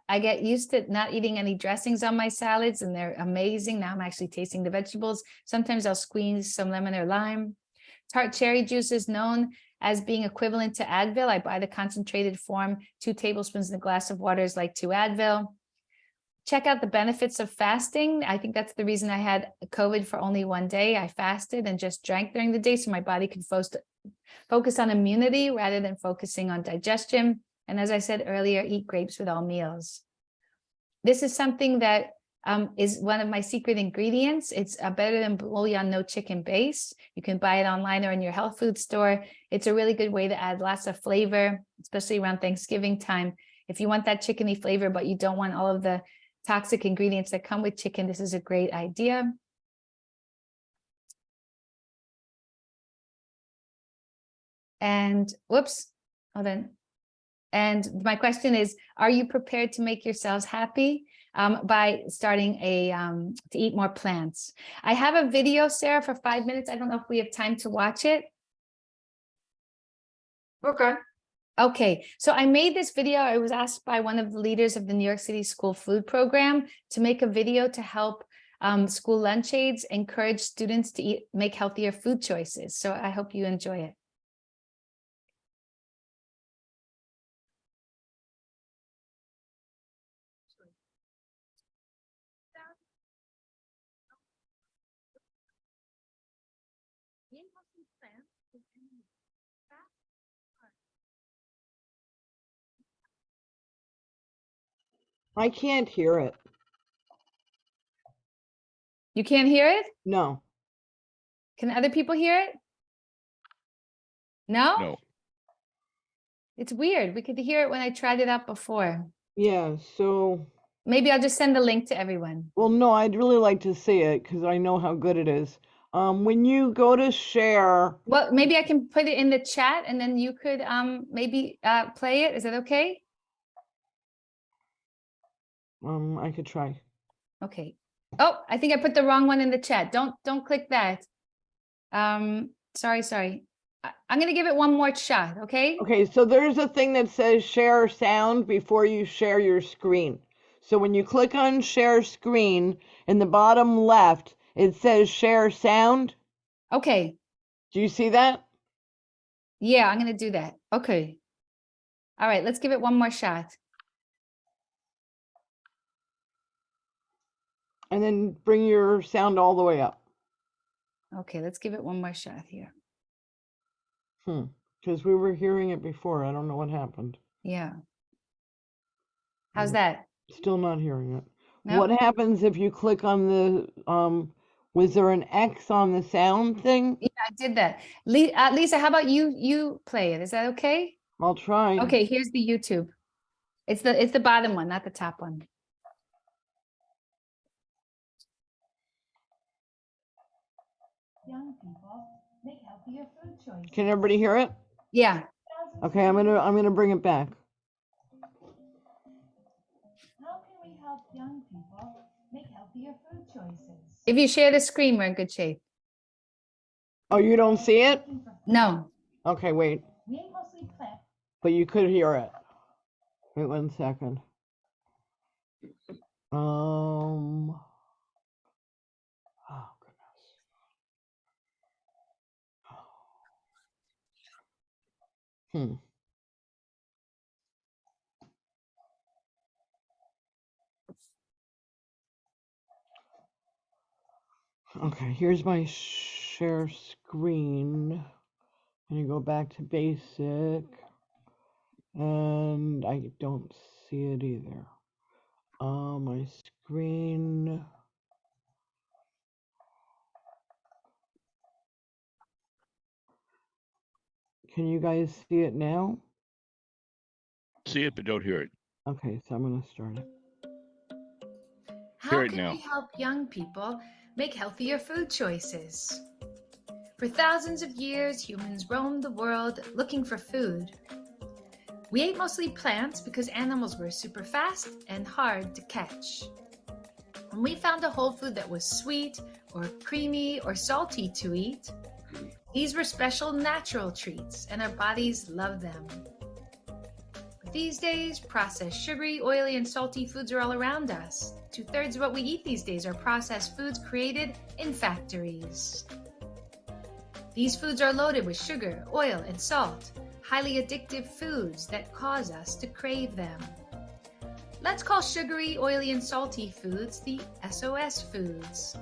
I get used to not eating any dressings on my salads, and they're amazing. Now I'm actually tasting the vegetables. Sometimes I'll squeeze some lemon or lime. Tart cherry juice is known as being equivalent to Advil. I buy the concentrated form. 2 tablespoons in a glass of water is like 2 Advil. Check out the benefits of fasting. I think that's the reason I had COVID for only 1 day. I fasted and just drank during the day so my body could focus on immunity rather than focusing on digestion. And as I said earlier, eat grapes with all meals. This is something that is one of my secret ingredients. It's a better than bouillon, no chicken base. You can buy it online or in your health food store. It's a really good way to add lots of flavor, especially around Thanksgiving time. If you want that chickeny flavor, but you don't want all of the toxic ingredients that come with chicken, this is a great idea. And whoops, hold on. And my question is, are you prepared to make yourselves happy by starting to eat more plants? I have a video, Sarah, for 5 minutes. I don't know if we have time to watch it. We're good. Okay, so I made this video. I was asked by one of the leaders of the New York City School Food Program to make a video to help school lunch aides encourage students to make healthier food choices. So I hope you enjoy it. I can't hear it. You can't hear it? No. Can other people hear it? No? No. It's weird. We could hear it when I tried it out before. Yeah, so, Maybe I'll just send the link to everyone. well, no, I'd really like to see it because I know how good it is. When you go to share, Well, maybe I can put it in the chat and then you could maybe play it. Is that okay? I could try. Okay. Oh, I think I put the wrong one in the chat. Don't click that. Sorry. I'm gonna give it one more shot, okay? Okay, so there's a thing that says share sound before you share your screen. So when you click on share screen, in the bottom left, it says share sound. Okay. Do you see that? Yeah, I'm gonna do that. Okay. All right, let's give it one more shot. And then bring your sound all the way up. Okay, let's give it one more shot here. Because we were hearing it before. I don't know what happened. Yeah. How's Mm. that? Still not hearing it. No? What happens if you click on the, was there an X on the sound thing? Yeah, I did that. Lisa, how about you play it? Is that okay? I'll try. Okay, here's the YouTube. It's the bottom one, not the top one. Young people make healthier food choices. Can everybody hear it? Yeah. Okay, I'm gonna bring it back. How can we help young people make healthier food choices? If you share the screen, we're in good shape. Oh, you don't see it? No. Okay, wait. We ain't mostly plant. But you could hear it. Wait 1 second. Oh goodness. Okay, here's my share screen. I'm gonna go back to basic. And I don't see it either. My screen. Can you guys see it now? See it, but don't hear it. Okay, so I'm gonna start it. How Hear it can now. we help young people make healthier food choices? For thousands of years, humans roamed the world looking for food. We ate mostly plants because animals were super fast and hard to catch. When we found a whole food that was sweet or creamy or salty to eat, these were special natural treats and our bodies loved them. But these days, processed sugary, oily, and salty foods are all around us. 2/3 of what we eat these days are processed foods created in factories. These foods are loaded with sugar, oil, and salt, highly addictive foods that cause us to crave them. Let's call sugary, oily, and salty foods the SOS foods.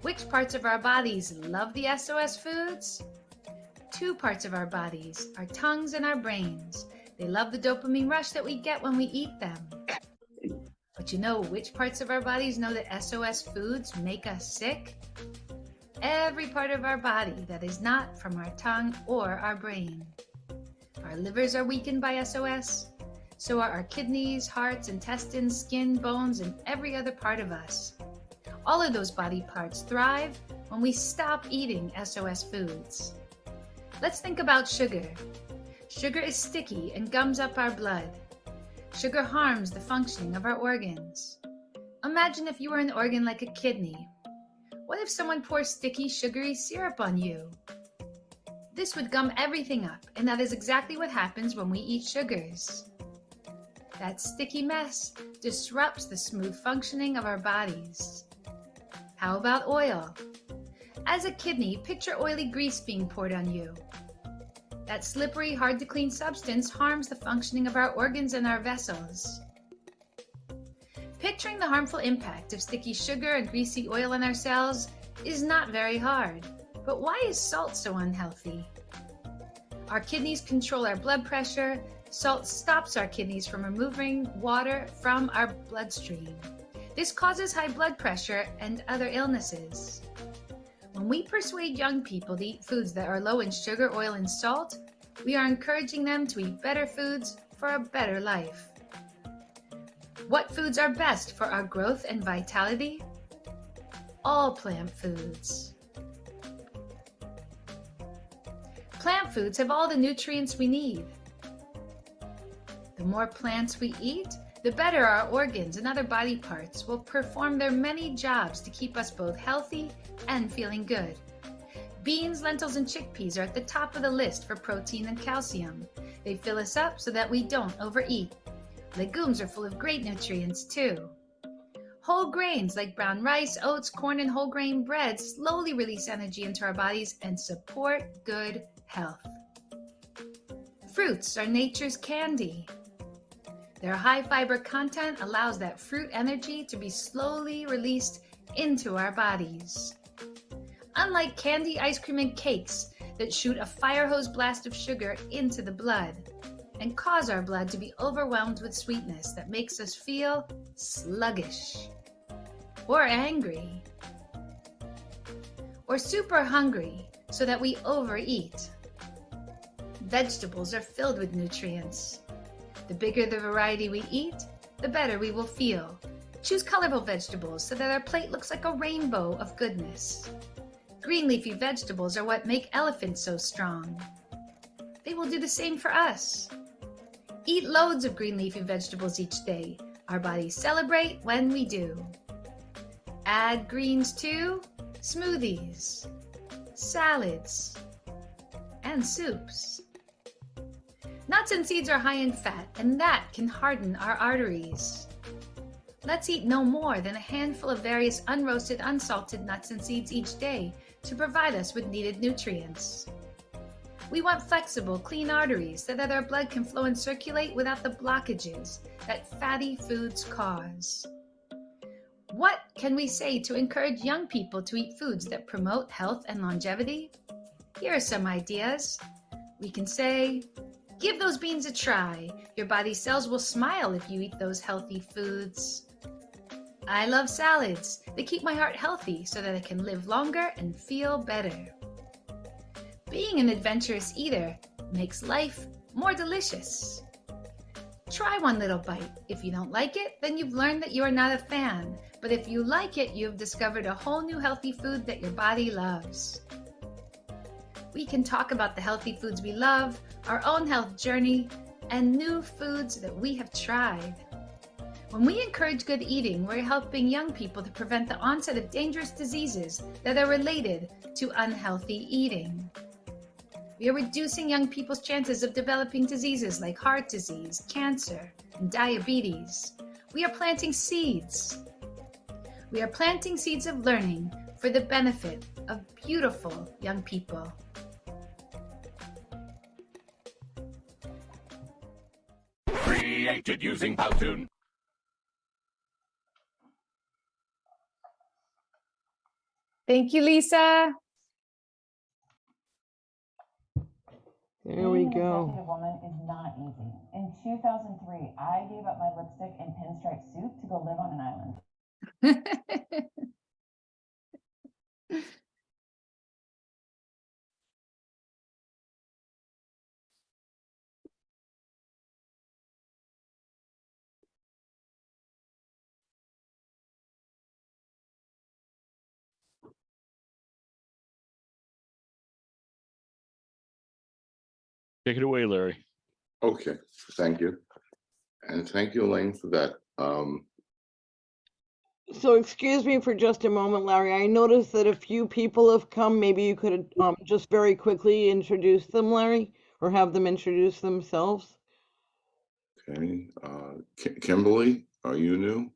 Which parts of our bodies love the SOS foods? 2 parts of our bodies, our tongues and our brains. They love the dopamine rush that we get when we eat them. But you know which parts of our bodies know that SOS foods make us sick? Every part of our body that is not from our tongue or our brain. Our livers are weakened by SOS. So are our kidneys, hearts, intestines, skin, bones, and every other part of us. All of those body parts thrive when we stop eating SOS foods. Let's think about sugar. Sugar is sticky and gums up our blood. Sugar harms the functioning of our organs. Imagine if you were an organ like a kidney. What if someone pours sticky, sugary syrup on you? This would gum everything up, and that is exactly what happens when we eat sugars. That sticky mess disrupts the smooth functioning of our bodies. How about oil? As a kidney, picture oily grease being poured on you. That slippery, hard to clean substance harms the functioning of our organs and our vessels. Picturing the harmful impact of sticky sugar and greasy oil on our cells is not very hard. But why is salt so unhealthy? Our kidneys control our blood pressure. Salt stops our kidneys from removing water from our bloodstream. This causes high blood pressure and other illnesses. When we persuade young people to eat foods that are low in sugar, oil, and salt, we are encouraging them to eat better foods for a better life. What foods are best for our growth and vitality? All plant foods. Plant foods have all the nutrients we need. The more plants we eat, the better our organs and other body parts will perform their many jobs to keep us both healthy and feeling good. Beans, lentils, and chickpeas are at the top of the list for protein and calcium. They fill us up so that we don't overeat. Legumes are full of great nutrients too. Whole grains like brown rice, oats, corn, and whole grain bread slowly release energy into our bodies and support good health. Fruits are nature's candy. Their high fiber content allows that fruit energy to be slowly released into our bodies. Unlike candy, ice cream, and cakes that shoot a fire hose blast of sugar into the blood and cause our blood to be overwhelmed with sweetness that makes us feel sluggish or angry or super hungry so that we overeat. Vegetables are filled with nutrients. The bigger the variety we eat, the better we will feel. Choose colorful vegetables so that our plate looks like a rainbow of goodness. Green leafy vegetables are what make elephants so strong. They will do the same for us. Eat loads of green leafy vegetables each day. Our bodies celebrate when we do. Add greens to smoothies, salads, and soups. Nuts and seeds are high in fat, and that can harden our arteries. Let's eat no more than a handful of various unroasted, unsalted nuts and seeds each day to provide us with needed nutrients. We want flexible, clean arteries so that our blood can flow and circulate without the blockages that fatty foods cause. What can we say to encourage young people to eat foods that promote health and longevity? Here are some ideas. We can say, give those beans a try. Your body cells will smile if you eat those healthy foods. I love salads. They keep my heart healthy so that I can live longer and feel better. Being an adventurous eater makes life more delicious. Try one little bite. If you don't like it, then you've learned that you are not a fan. But if you like it, you've discovered a whole new healthy food that your body loves. We can talk about the healthy foods we love, our own health journey, and new foods that we have tried. When we encourage good eating, we're helping young people to prevent the onset of dangerous diseases that are related to unhealthy eating. We are reducing young people's chances of developing diseases like heart disease, cancer, and diabetes. We are planting seeds. We are planting seeds of learning for the benefit of beautiful young people. Created using Powtoon. Thank you, Lisa. There we Being an go. executive woman is not easy. In 2003, I gave up my lipstick and pinstripe suit to go live on an island. Take it away, Larry. Okay, thank you. And thank you, Elaine, for that. So excuse me for just a moment, Larry. I noticed that a few people have come. Maybe you could just very quickly introduce them, Larry, or have them introduce themselves. Okay, Kimberly, are you new?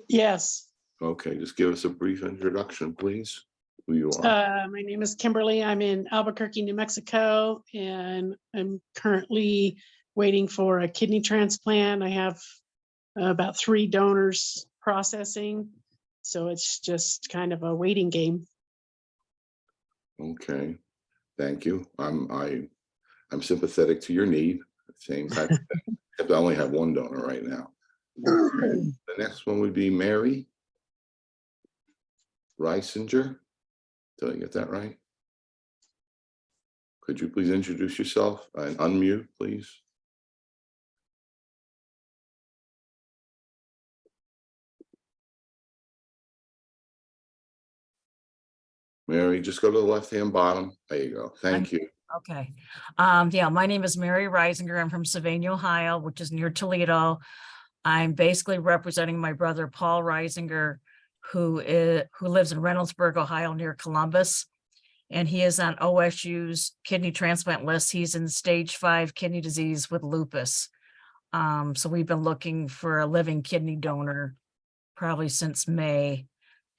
Yes. Okay, just give us a brief introduction, please, who you are. My name is Kimberly. I'm in Albuquerque, New Mexico, and I'm currently waiting for a kidney transplant. I have about 3 donors processing, so it's just kind of a waiting game. Okay, thank you. I'm sympathetic to your need. Same type of thing. Except I only have 1 donor right now. The next one would be Mary Reisinger. Did I get that right? Could you please introduce yourself and unmute, please? Mary, just go to the left-hand bottom. There you go. Thank you. Okay. Yeah, my name is Mary Reisinger. I'm from Sylvania, Ohio, which is near Toledo. I'm basically representing my brother, Paul Reisinger, who lives in Reynoldsburg, Ohio, near Columbus. And he is on OSU's kidney transplant list. He's in stage 5 kidney disease with lupus. So we've been looking for a living kidney donor probably since May.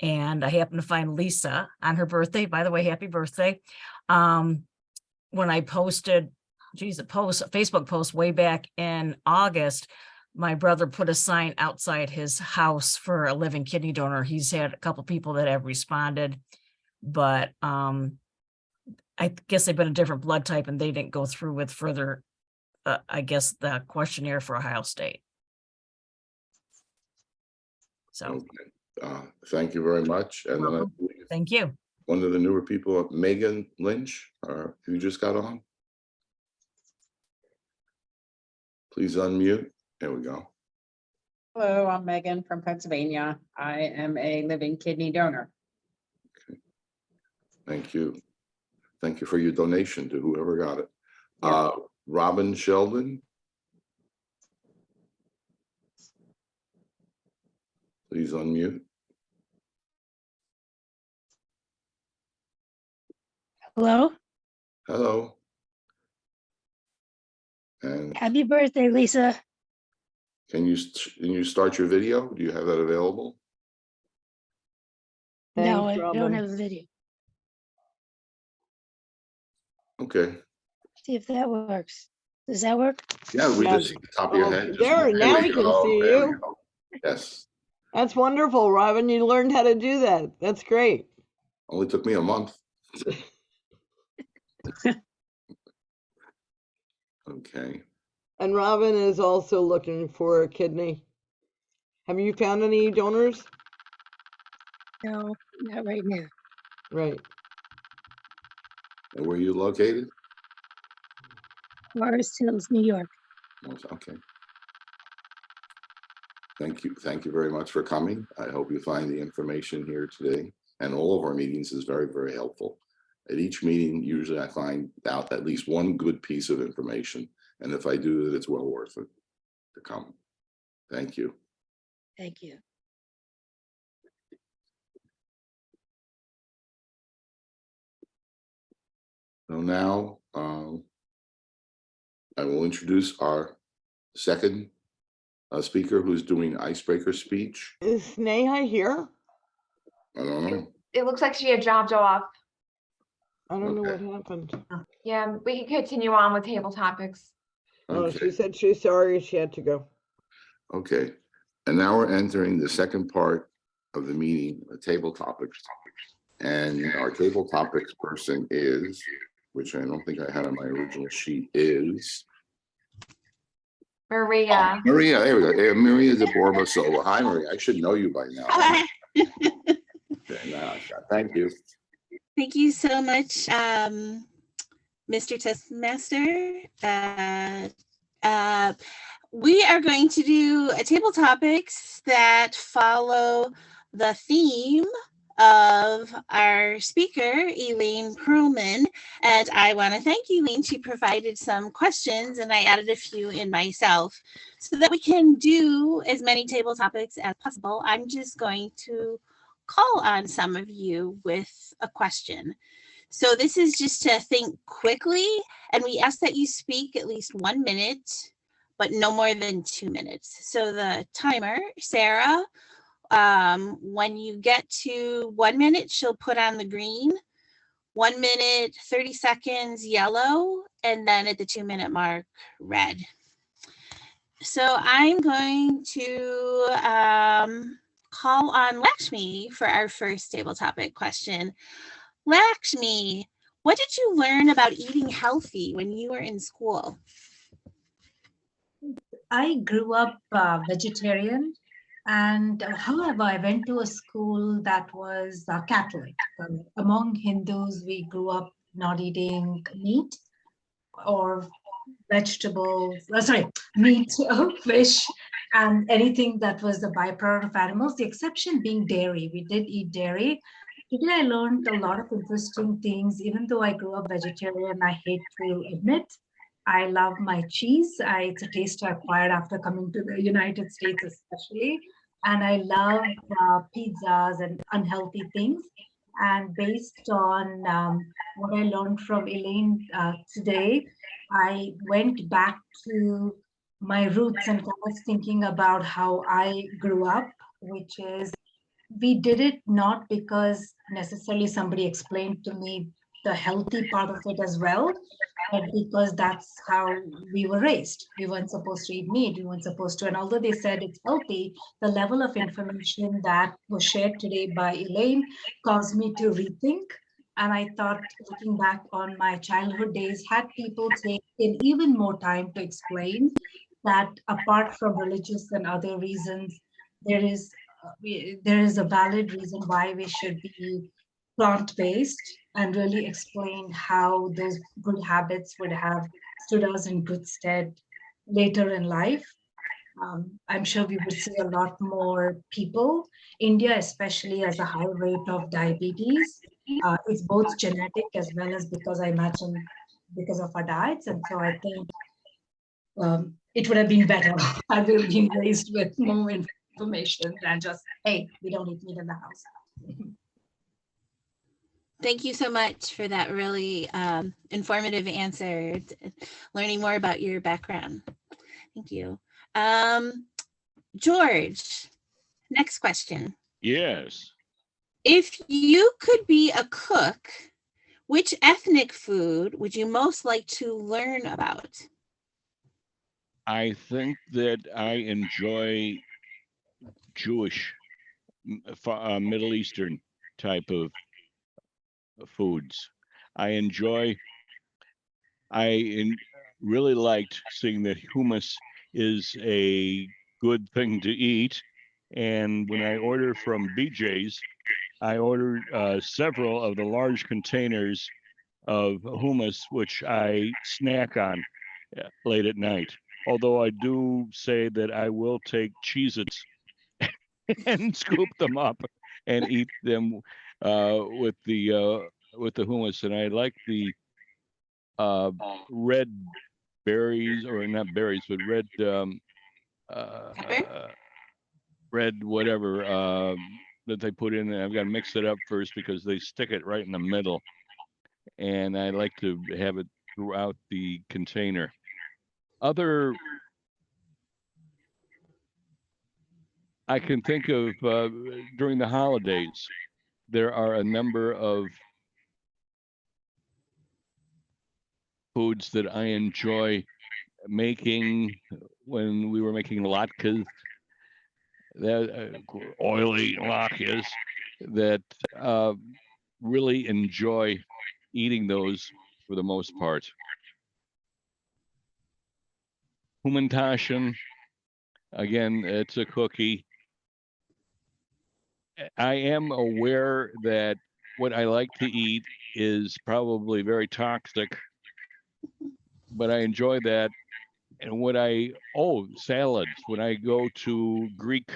And I happened to find Lisa on her birthday. By the way, happy birthday. When I posted, a Facebook post way back in August, my brother put a sign outside his house for a living kidney donor. He's had a couple people that have responded, but I guess they've been a different blood type and they didn't go through with further, I guess, the questionnaire for Ohio State. So. Okay. Thank you very much. And then I believe Thank you. one of the newer people, Megan Lynch, who just got on. Please unmute. There we go. Hello, I'm Megan from Pennsylvania. I am a living kidney donor. Okay. Thank you. Thank you for your donation to whoever got it. Yeah. Robin Sheldon. Please unmute. Hello. Hello. And Happy birthday, Lisa. can you start your video? Do you have that available? No, Thanks, I Robin. don't have a video. Okay. See if that works. Does that work? Yeah, we Yeah. just see the top of your head. There, now we can see There we you. go. Yes. That's wonderful, Robin. You learned how to do that. That's great. Only took me a month. Okay. And Robin is also looking for a kidney. Have you found any donors? No, not right now. Right. And where are you located? Forest Hills, New York. Okay. Thank you. Thank you very much for coming. I hope you find the information here today and all of our meetings is very, very helpful. At each meeting, usually I find out at least one good piece of information. And if I do that, it's well worth it to come. Thank you. Thank you. So now I will introduce our second speaker who's doing icebreaker speech. Is Sneha here? I don't know. It looks like she had dropped off. I don't know Okay. what happened. Yeah, we can continue on with table topics. Oh, Okay. she said she's sorry she had to go. Okay. And now we're entering the second part of the meeting, table topics. And our table topics person is, which I don't think I had on my original sheet, is Maria. Maria. There we go. Hey, Maria de Borba Silva. Hi, Maria. I should know you by now. Okay, now, thank you. Thank you so much, Mr. Testmaster. We are going to do a table topics that follow the theme of our speaker, Elaine Perlman. And I want to thank Elaine. She provided some questions and I added a few in myself so that we can do as many table topics as possible. I'm just going to call on some of you with a question. So this is just to think quickly, and we ask that you speak at least 1 minute, but no more than 2 minutes. So the timer, Sarah, when you get to 1 minute, she'll put on the green, 1 minute, 30 seconds, yellow, and then at the 2 minute mark, red. So I'm going to call on Lakshmi for our first table topic question. Lakshmi, what did you learn about eating healthy when you were in school? I grew up vegetarian, and however, I went to a school that was Catholic. Among Hindus, we grew up not eating meat or vegetables, meat, fish, and anything that was the byproduct of animals, the exception being dairy. We did eat dairy. Today, I learned a lot of interesting things. Even though I grew up vegetarian, I hate to admit, I love my cheese. It's a taste I acquired after coming to the United States, especially. And I love pizzas and unhealthy things. And based on what I learned from Elaine today, I went back to my roots and was thinking about how I grew up, which is we did it not because necessarily somebody explained to me the healthy part of it as well, but because that's how we were raised. We weren't supposed to eat meat. We weren't supposed to. And although they said it's healthy, the level of information that was shared today by Elaine caused me to rethink. And I thought, looking back on my childhood days, had people taken even more time to explain that apart from religious and other reasons, there is a valid reason why we should be plant-based, and really explain how those good habits would have stood us in good stead later in life. I'm sure we would see a lot more people. India especially has a high rate of diabetes. It's both genetic as well as because I imagine because of our diets. And so I think it would have been better had we been raised with more information than just, hey, we don't eat meat in the house. Thank you so much for that really informative answer, learning more about your background. Thank you. George, next question. Yes. If you could be a cook, which ethnic food would you most like to learn about? I think that I enjoy Jewish, Middle Eastern type of foods. I really liked seeing that hummus is a good thing to eat. And when I order from BJ's, I ordered several of the large containers of hummus, which I snack on late at night. Although I do say that I will take Cheez-Its and scoop them up and eat them with the hummus. And I like the red berries, or not berries, but red red whatever that they put in there. I've got to mix it up first because they stick it right in the middle, and I like to have it throughout the container. I can think of during the holidays, there are a number of foods that I enjoy making. When we were making latkes, that oily latkes, that really enjoy eating those for the most part. Humantaschen, again, it's a cookie. I am aware that what I like to eat is probably very toxic, but I enjoy that. And salads, when I go to Greek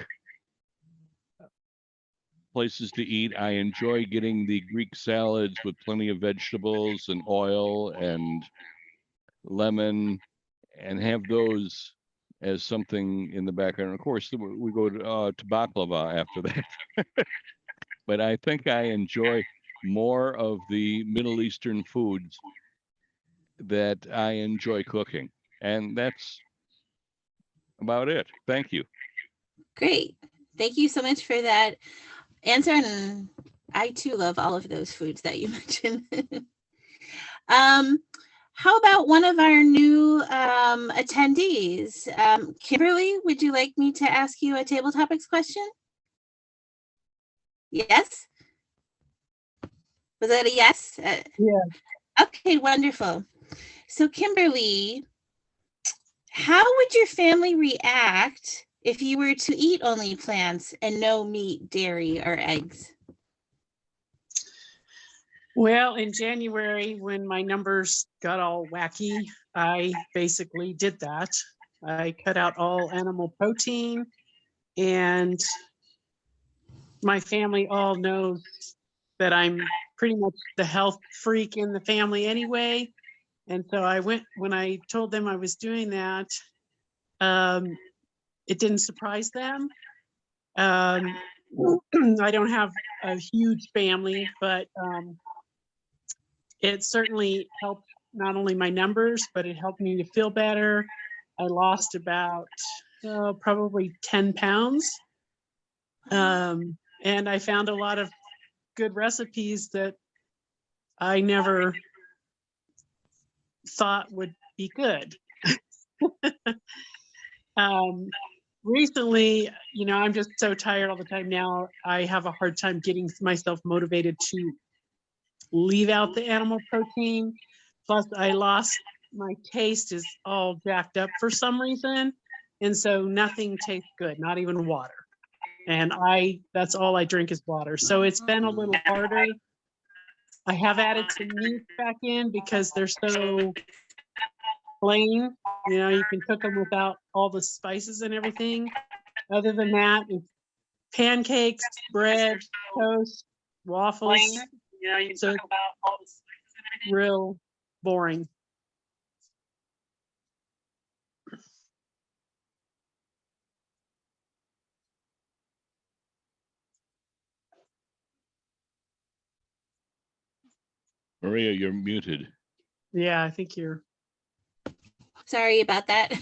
places to eat. I enjoy getting the Greek salads with plenty of vegetables and oil and lemon, and have those as something in the background. Of course, we go to baklava after that. But I think I enjoy more of the Middle Eastern foods that I enjoy cooking. And that's about it. Thank you. Great. Thank you so much for that answer. And I too love all of those foods that you mentioned. How about one of our new attendees? Kimberly, would you like me to ask you a table topics question? Yes? Was that a yes? Yeah. Okay, wonderful. So Kimberly, how would your family react if you were to eat only plants and no meat, dairy, or eggs? Well, in January, when my numbers got all wacky, I basically did that. I cut out all animal protein, and my family all knows that I'm pretty much the health freak in the family anyway. And so when I told them I was doing that, it didn't surprise them. I don't have a huge family, but it certainly helped not only my numbers, but it helped me to feel better. I lost about probably 10 pounds. And I found a lot of good recipes that I never thought would be good. Recently, I'm just so tired all the time now. I have a hard time getting myself motivated to leave out the animal protein. Plus, my taste is all jacked up for some reason. And so nothing tastes good, not even water. And that's all I drink is water. So it's been a little harder. I have added some meat back in because they're so plain. You can cook them without all the spices and everything. Other than that, it's pancakes, bread, toast, waffles. So it's real boring. Maria, you're muted. Yeah, I think you're. Sorry about that.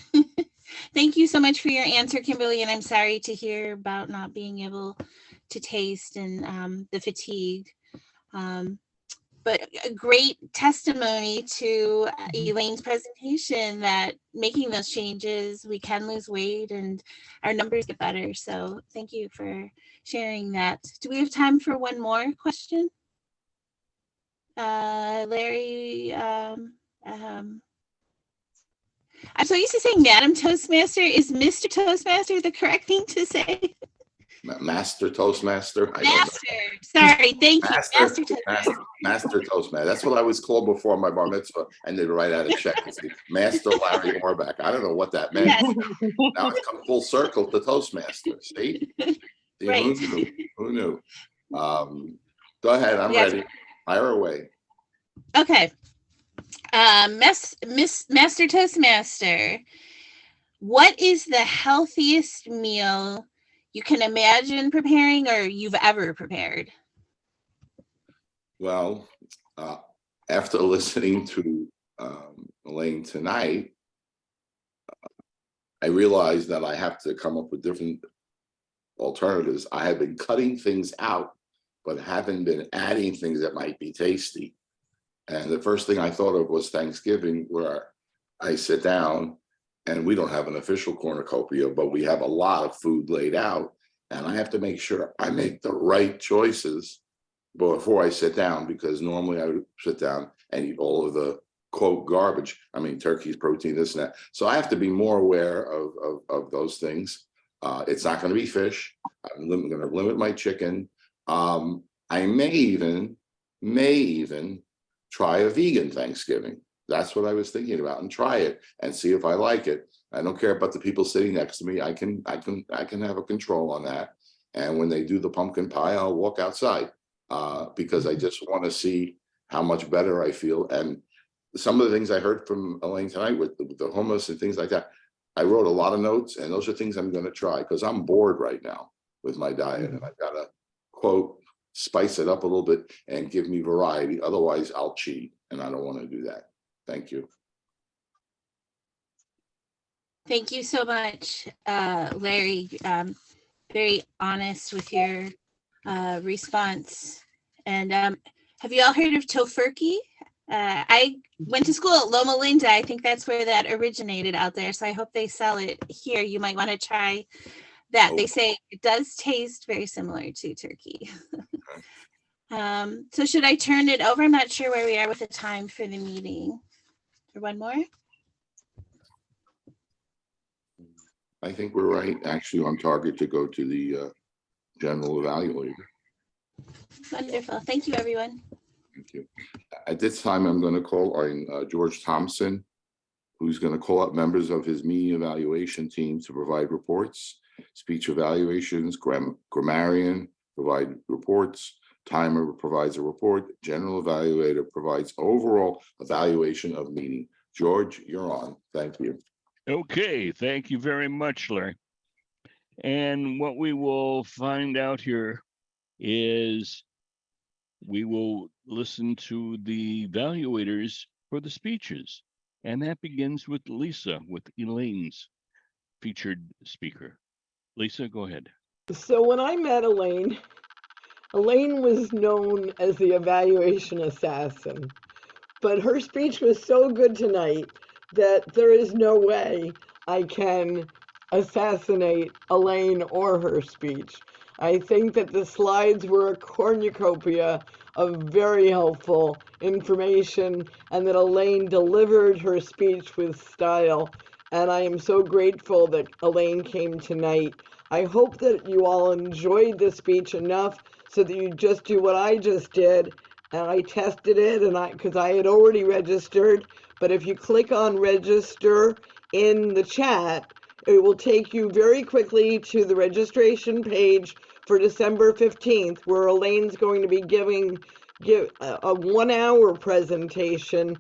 Thank you so much for your answer, Kimberly. And I'm sorry to hear about not being able to taste and the fatigue. But a great testimony to Elaine's presentation that making those changes, we can lose weight and our numbers get better. So thank you for sharing that. Do we have time for one more question? Larry, I'm so used to saying Madam Toastmaster. Is Mr. Toastmaster the correct thing to say? Master Toastmaster. Sorry, thank you. Master Toastmaster. That's what I was called before my bar mitzvah, and they'd write out a check. Master Larry Orbach. I don't know what that meant. Yes. Now it's come full circle to Toastmaster. See? Right. Who knew? Go ahead. I'm ready. Fire away. Okay. Master Toastmaster, what is the healthiest meal you can imagine preparing or you've ever prepared? Well, after listening to Elaine tonight, I realized that I have to come up with different alternatives. I have been cutting things out, but haven't been adding things that might be tasty. And the first thing I thought of was Thanksgiving, where I sit down and we don't have an official cornucopia, but we have a lot of food laid out. And I have to make sure I make the right choices before I sit down, because normally I would sit down and eat all of the quote garbage. I mean, turkey's protein, this and that. So I have to be more aware of those things. It's not going to be fish. I'm going to limit my chicken. I may even try a vegan Thanksgiving. That's what I was thinking about, and try it and see if I like it. I don't care about the people sitting next to me. I can have a control on that. And when they do the pumpkin pie, I'll walk outside because I just want to see how much better I feel. And some of the things I heard from Elaine tonight with the hummus and things like that, I wrote a lot of notes, and those are things I'm going to try because I'm bored right now with my diet, and I've got to quote spice it up a little bit and give me variety. Otherwise, I'll cheat, and I don't want to do that. Thank you. Thank you so much, Larry. Very honest with your response. And have you all heard of tofurkey? I went to school at Loma Linda. I think that's where that originated out there. So I hope they sell it here. You might want to try that. They say it does taste very similar to turkey. So should I turn it over? I'm not sure where we are with the time for the meeting. For one more? I think we're right, actually, on target to go to the general evaluator. Wonderful. Thank you, everyone. Thank you. At this time, I'm going to call on George Thompson, who's going to call up members of his meeting evaluation team to provide reports, speech evaluations, grammarian provide reports, timer provides a report, general evaluator provides overall evaluation of meeting. George, you're on. Thank you. Okay, thank you very much, Larry. And what we will find out here is we will listen to the evaluators for the speeches. And that begins with Lisa, with Elaine's featured speaker. Lisa, go ahead. So when I met Elaine, Elaine was known as the evaluation assassin, but her speech was so good tonight that there is no way I can assassinate Elaine or her speech. I think that the slides were a cornucopia of very helpful information and that Elaine delivered her speech with style. And I am so grateful that Elaine came tonight. I hope that you all enjoyed the speech enough so that you just do what I just did. And I tested it because I had already registered. But if you click on register in the chat, it will take you very quickly to the registration page for December 15th, where Elaine's going to be giving a 1-hour presentation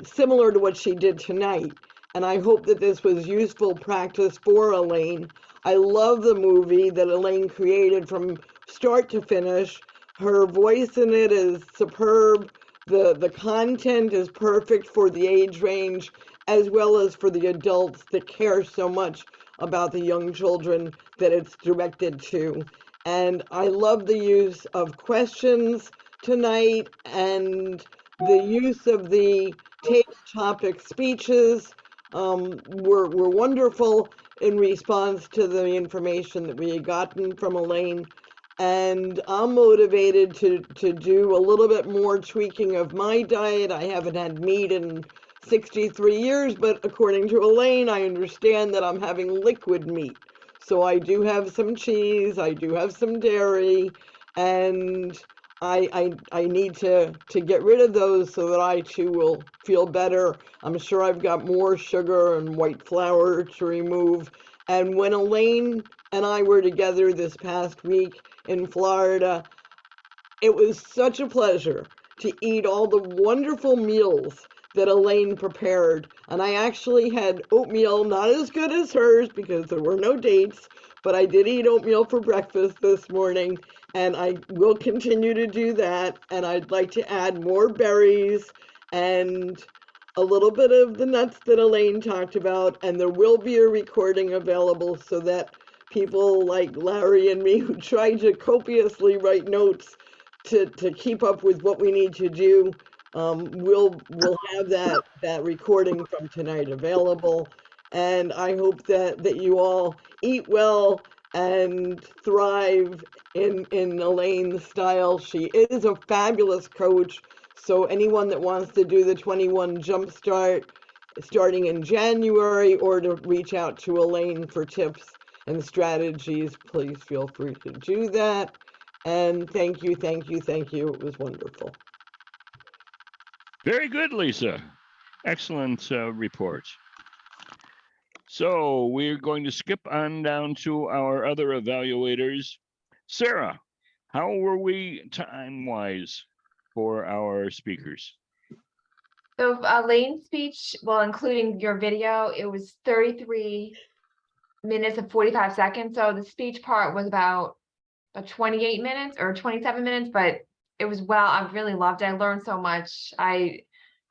similar to what she did tonight. And I hope that this was useful practice for Elaine. I love the movie that Elaine created from start to finish. Her voice in it is superb. The content is perfect for the age range, as well as for the adults that care so much about the young children that it's directed to. And I love the use of questions tonight and the use of the table topic speeches were wonderful in response to the information that we had gotten from Elaine. And I'm motivated to do a little bit more tweaking of my diet. I haven't had meat in 63 years, but according to Elaine, I understand that I'm having liquid meat. So I do have some cheese, I do have some dairy, and I need to get rid of those so that I too will feel better. I'm sure I've got more sugar and white flour to remove. And when Elaine and I were together this past week in Florida, it was such a pleasure to eat all the wonderful meals that Elaine prepared. And I actually had oatmeal, not as good as hers because there were no dates, but I did eat oatmeal for breakfast this morning, and I will continue to do that. And I'd like to add more berries and a little bit of the nuts that Elaine talked about, and there will be a recording available so that people like Larry and me who try to copiously write notes to keep up with what we need to do, we'll have that recording from tonight available. And I hope that you all eat well and thrive in Elaine's style. She is a fabulous coach. So anyone that wants to do the 21 Jumpstart starting in January or to reach out to Elaine for tips and strategies, please feel free to do that. And thank you, thank you, thank you. It was wonderful. Very good, Lisa. Excellent report. So we're going to skip on down to our other evaluators. Sarah, how were we time-wise for our speakers? So Elaine's speech, well, including your video, it was 33 minutes and 45 seconds. So the speech part was about 28 minutes or 27 minutes, but it was well, I really loved it. I learned so much. I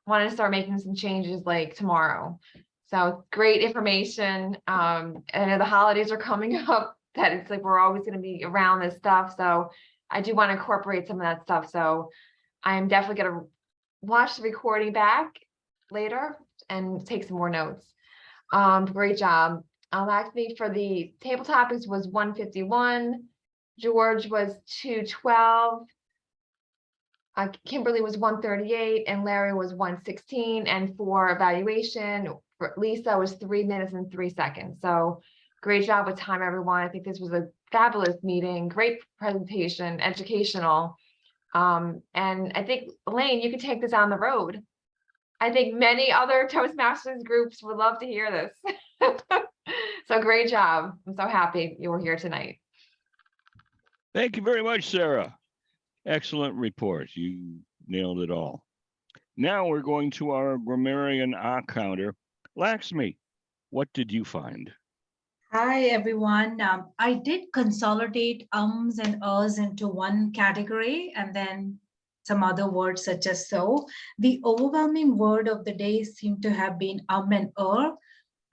want to start making some changes like tomorrow. So great information. I know the holidays are coming up, that it's like we're always going to be around this stuff. So I do want to incorporate some of that stuff. So I am definitely going to watch the recording back later and take some more notes. Great job. Actually, for the table topics was 151. George was 212. Kimberly was 138 and Larry was 116. And for evaluation, for Lisa was 3 minutes and 3 seconds. So great job with time, everyone. I think this was a fabulous meeting, great presentation, educational. And I think, Elaine, you could take this on the road. I think many other Toastmasters groups would love to hear this. So great job. I'm so happy you were here tonight. Thank you very much, Sarah. Excellent report. You nailed it all. Now we're going to our grammarian counter. Laxmi, what did you find? Hi, everyone. I did consolidate ums and uhs into one category and then some other words such as so. The overwhelming word of the day seemed to have been and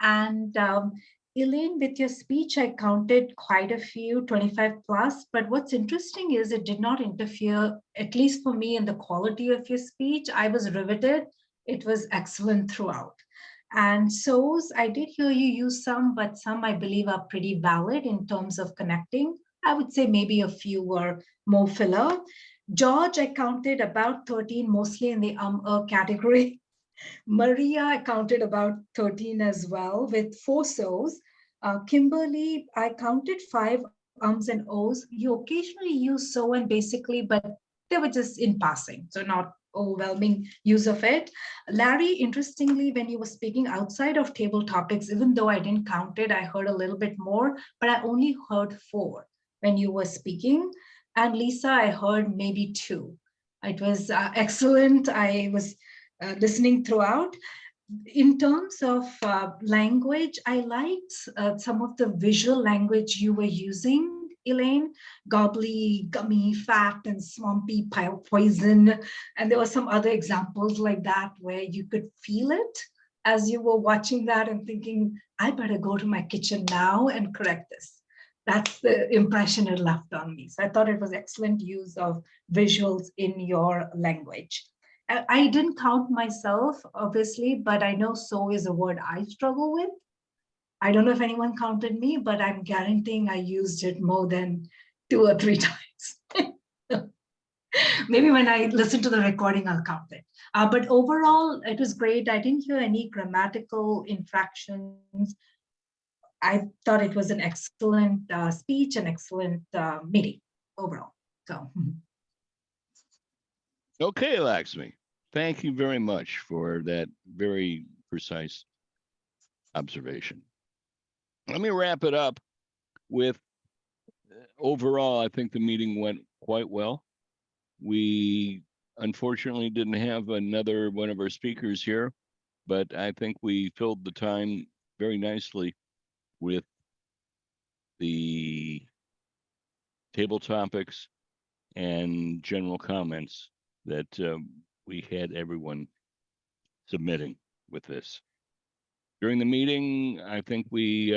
And Elaine, with your speech, I counted quite a few, 25 plus, but what's interesting is it did not interfere, at least for me, in the quality of your speech. I was riveted. It was excellent throughout. And so's, I did hear you use some, but some I believe are pretty valid in terms of connecting. I would say maybe a few were more filler. George, I counted about 13, mostly in the category. Maria, I counted about 13 as well with 4 so's. Kimberly, I counted 5 ums and ohs. You occasionally use so and basically, but they were just in passing, so not overwhelming use of it. Larry, interestingly, when you were speaking outside of table topics, even though I didn't count it, I heard a little bit more, but I only heard 4 when you were speaking. And Lisa, I heard maybe 2. It was excellent. I was listening throughout. In terms of language, I liked some of the visual language you were using, Elaine, gobbly, gummy, fat, and swampy poison. And there were some other examples like that where you could feel it as you were watching that and thinking, I better go to my kitchen now and correct this. That's the impression it left on me. So I thought it was excellent use of visuals in your language. I didn't count myself, obviously, but I know so is a word I struggle with. I don't know if anyone counted me, but I'm guaranteeing I used it more than 2 or 3 times. Maybe when I listen to the recording, I'll count it. But overall, it was great. I didn't hear any grammatical infractions. I thought it was an excellent speech, an excellent meeting overall. So. Okay, Laxmi. Thank you very much for that very precise observation. Let me wrap it up with overall, I think the meeting went quite well. We unfortunately didn't have another one of our speakers here, but I think we filled the time very nicely with the table topics and general comments that we had everyone submitting with this. During the meeting, I think we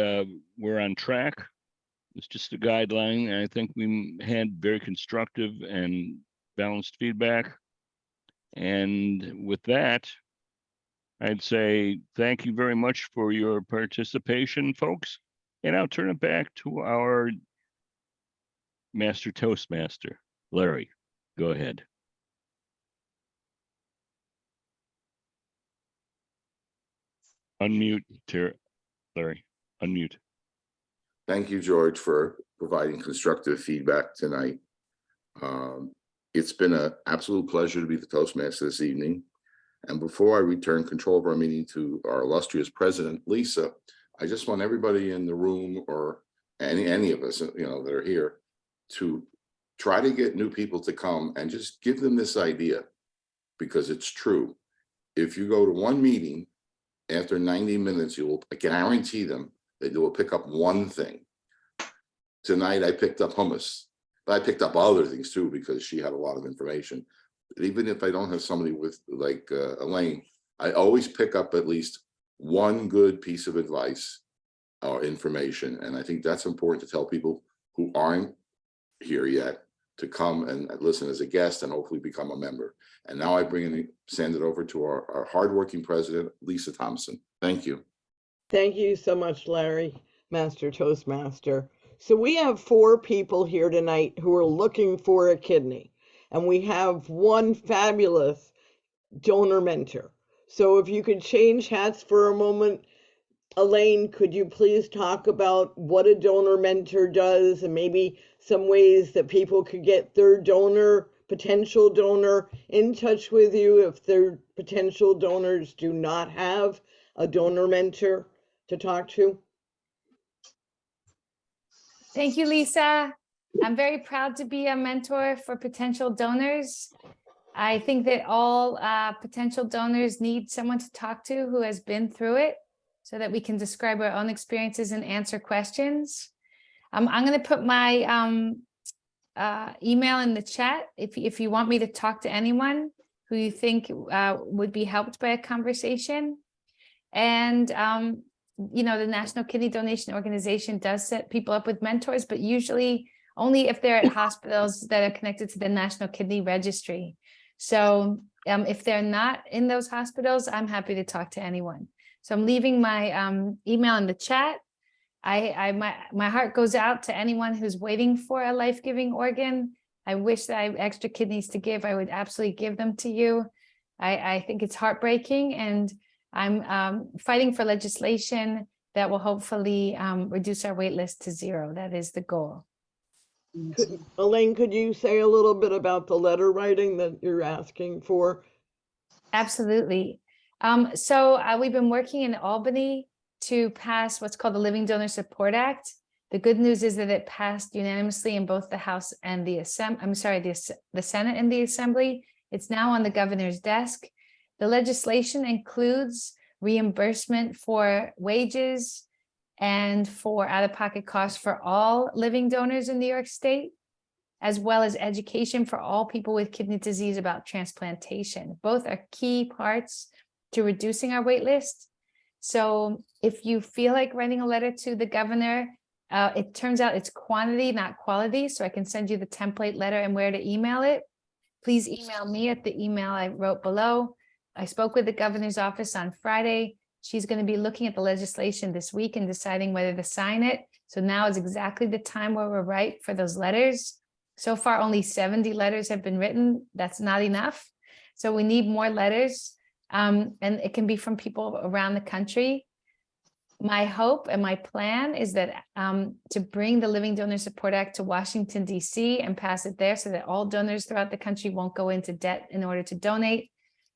were on track. It's just a guideline. And I think we had very constructive and balanced feedback. And with that, I'd say thank you very much for your participation, folks. And I'll turn it back to our Master Toastmaster, Larry. Go ahead. Unmute, Larry. Unmute. Thank you, George, for providing constructive feedback tonight. It's been an absolute pleasure to be the Toastmaster this evening. And before I return control of our meeting to our illustrious president, Lisa, I just want everybody in the room, or any of us, that are here, to try to get new people to come and just give them this idea, because it's true. If you go to one meeting, after 90 minutes, you will guarantee them that you will pick up one thing. Tonight, I picked up hummus, but I picked up other things too, because she had a lot of information. But even if I don't have somebody with like Elaine, I always pick up at least one good piece of advice or information. And I think that's important to tell people who aren't here yet to come and listen as a guest and hopefully become a member. And now I send it over to our hardworking president, Lisa Thompson. Thank you. Thank you so much, Larry, Master Toastmaster. So we have 4 people here tonight who are looking for a kidney, and we have one fabulous donor mentor. So if you could change hats for a moment, Elaine, could you please talk about what a donor mentor does and maybe some ways that people could get their potential donor in touch with you if their potential donors do not have a donor mentor to talk to? Thank you, Lisa. I'm very proud to be a mentor for potential donors. I think that all potential donors need someone to talk to who has been through it, so that we can describe our own experiences and answer questions. I'm going to put my email in the chat if you want me to talk to anyone who you think would be helped by a conversation. And the National Kidney Donation Organization does set people up with mentors, but usually only if they're at hospitals that are connected to the National Kidney Registry. So if they're not in those hospitals, I'm happy to talk to anyone. So I'm leaving my email in the chat. My heart goes out to anyone who's waiting for a life-giving organ. I wish that I have extra kidneys to give. I would absolutely give them to you. I think it's heartbreaking, and I'm fighting for legislation that will hopefully reduce our wait list to 0. That is the goal. Elaine, could you say a little bit about the letter writing that you're asking for? Absolutely. So we've been working in Albany to pass what's called the Living Donor Support Act. The good news is that it passed unanimously in both the House and the Senate and the Assembly. It's now on the governor's desk. The legislation includes reimbursement for wages and for out-of-pocket costs for all living donors in New York State, as well as education for all people with kidney disease about transplantation. Both are key parts to reducing our wait list. So if you feel like writing a letter to the governor, it turns out it's quantity, not quality. So I can send you the template letter and where to email it. Please email me at the email I wrote below. I spoke with the governor's office on Friday. She's going to be looking at the legislation this week and deciding whether to sign it. So now is exactly the time where we're right for those letters. So far, only 70 letters have been written. That's not enough. So we need more letters. And it can be from people around the country. My hope and my plan is that to bring the Living Donor Support Act to Washington, D.C. and pass it there so that all donors throughout the country won't go into debt in order to donate.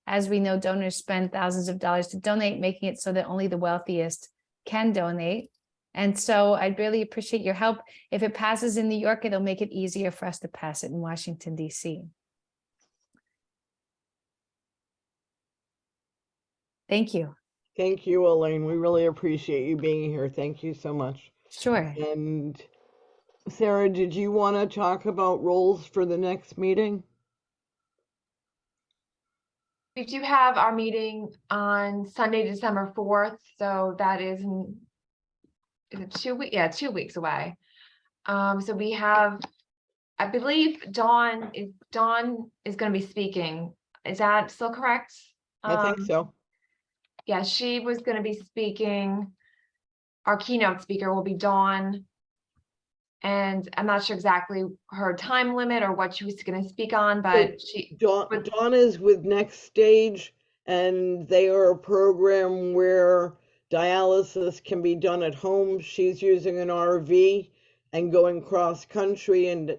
As we know, donors spend thousands of dollars to donate, making it so that only the wealthiest can donate. And so I'd really appreciate your help. If it passes in New York, it'll make it easier for us to pass it in Washington, D.C. Thank you. Thank you, Elaine. We really appreciate you being here. Thank you so much. Sure. And Sarah, did you want to talk about roles for the next meeting? We do have our meeting on Sunday, December 4th. So that is it 2 weeks? Yeah, 2 weeks away. So we have, I believe Dawn is going to be speaking. Is that still correct? I think so. Yeah, she was going to be speaking. Our keynote speaker will be Dawn. And I'm not sure exactly her time limit or what she was going to speak on, but Dawn is with Next Stage, and they are a program where dialysis can be done at home. She's using an RV and going cross country, and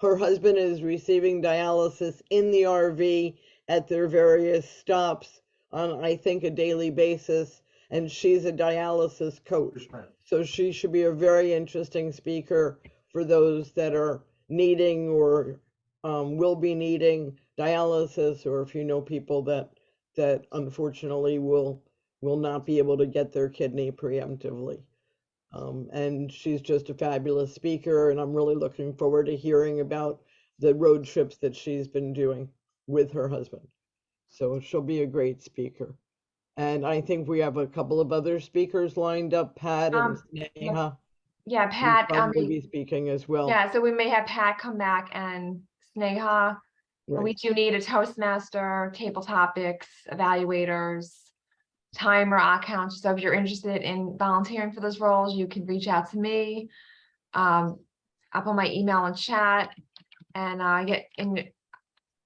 her husband is receiving dialysis in the RV at their various stops on, I think, a daily basis. and she's a dialysis coach. So she should be a very interesting speaker for those that are needing or will be needing dialysis, or if you know people that unfortunately will not be able to get their kidney preemptively. And she's just a fabulous speaker, and I'm really looking forward to hearing about the road trips that she's been doing with her husband. So she'll be a great speaker. And I think we have a couple of other speakers lined up, Pat and Sneha. Yeah, will Pat, probably be speaking as well. yeah, so we may have Pat come back and Sneha. We Right. do need a Toastmaster, table topics, evaluators, timer account. So if you're interested in volunteering for those roles, you can reach out to me. I'll put my email in chat, and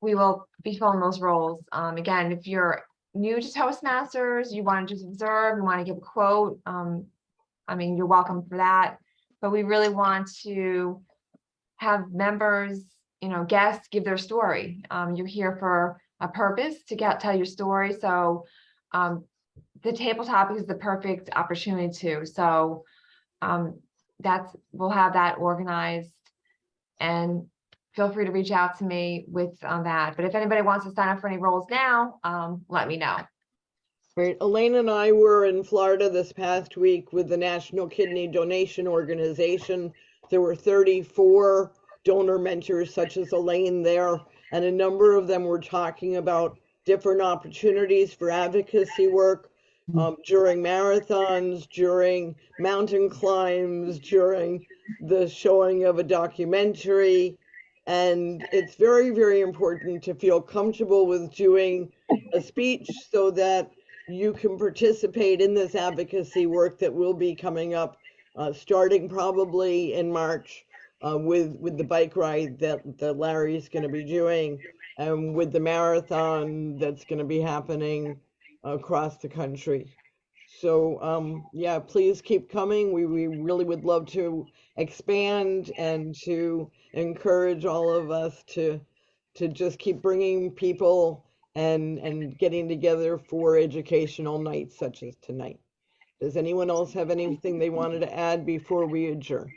we will be filling those roles. Again, if you're new to Toastmasters, you want to just observe, you want to give a quote, I mean, you're welcome for that. But we really want to have members, guests give their story. You're here for a purpose to tell your story. So the table topic is the perfect opportunity too. So we'll have that organized, and feel free to reach out to me with that. But if anybody wants to sign up for any roles now, let me know. Right. Elaine and I were in Florida this past week with the National Kidney Donation Organization. There were 34 donor mentors such as Elaine there, and a number of them were talking about different opportunities for advocacy work during marathons, during mountain climbs, during the showing of a documentary. And it's very, very important to feel comfortable with doing a speech so that you can participate in this advocacy work that will be coming up, starting probably in March with the bike ride that Larry's going to be doing, and with the marathon that's going to be happening across the country. So yeah, please keep coming. We really would love to expand and to encourage all of us to just keep bringing people and getting together for educational nights such as tonight. Does anyone else have anything they wanted to add before we adjourn?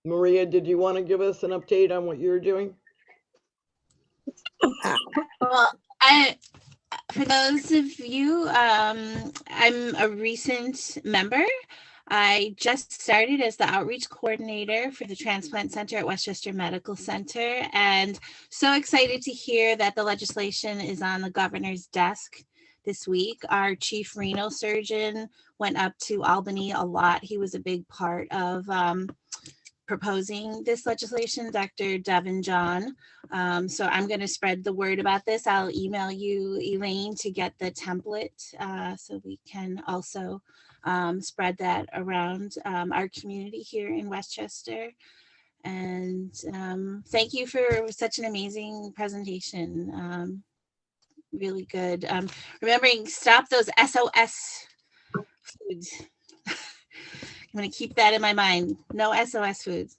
Maria, did you want to give us an update on what you're doing? Well, for those of you, I'm a recent member. I just started as the outreach coordinator for the transplant center at Westchester Medical Center, and so excited to hear that the legislation is on the governor's desk this week. Our chief renal surgeon went up to Albany a lot. He was a big part of proposing this legislation, Dr. Devin John. So I'm going to spread the word about this. I'll email you, Elaine, to get the template so we can also spread that around our community here in Westchester. And thank you for such an amazing presentation. Really good. Remembering, stop those SOS foods. I'm going to keep that in my mind. No SOS foods.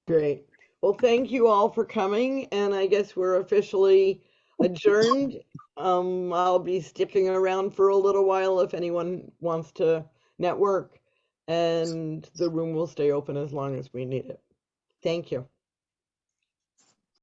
Great. Well, thank you all for coming, and I guess we're officially adjourned. I'll be sticking around for a little while if anyone wants to network, and the room will stay open as long as we need it. Thank you.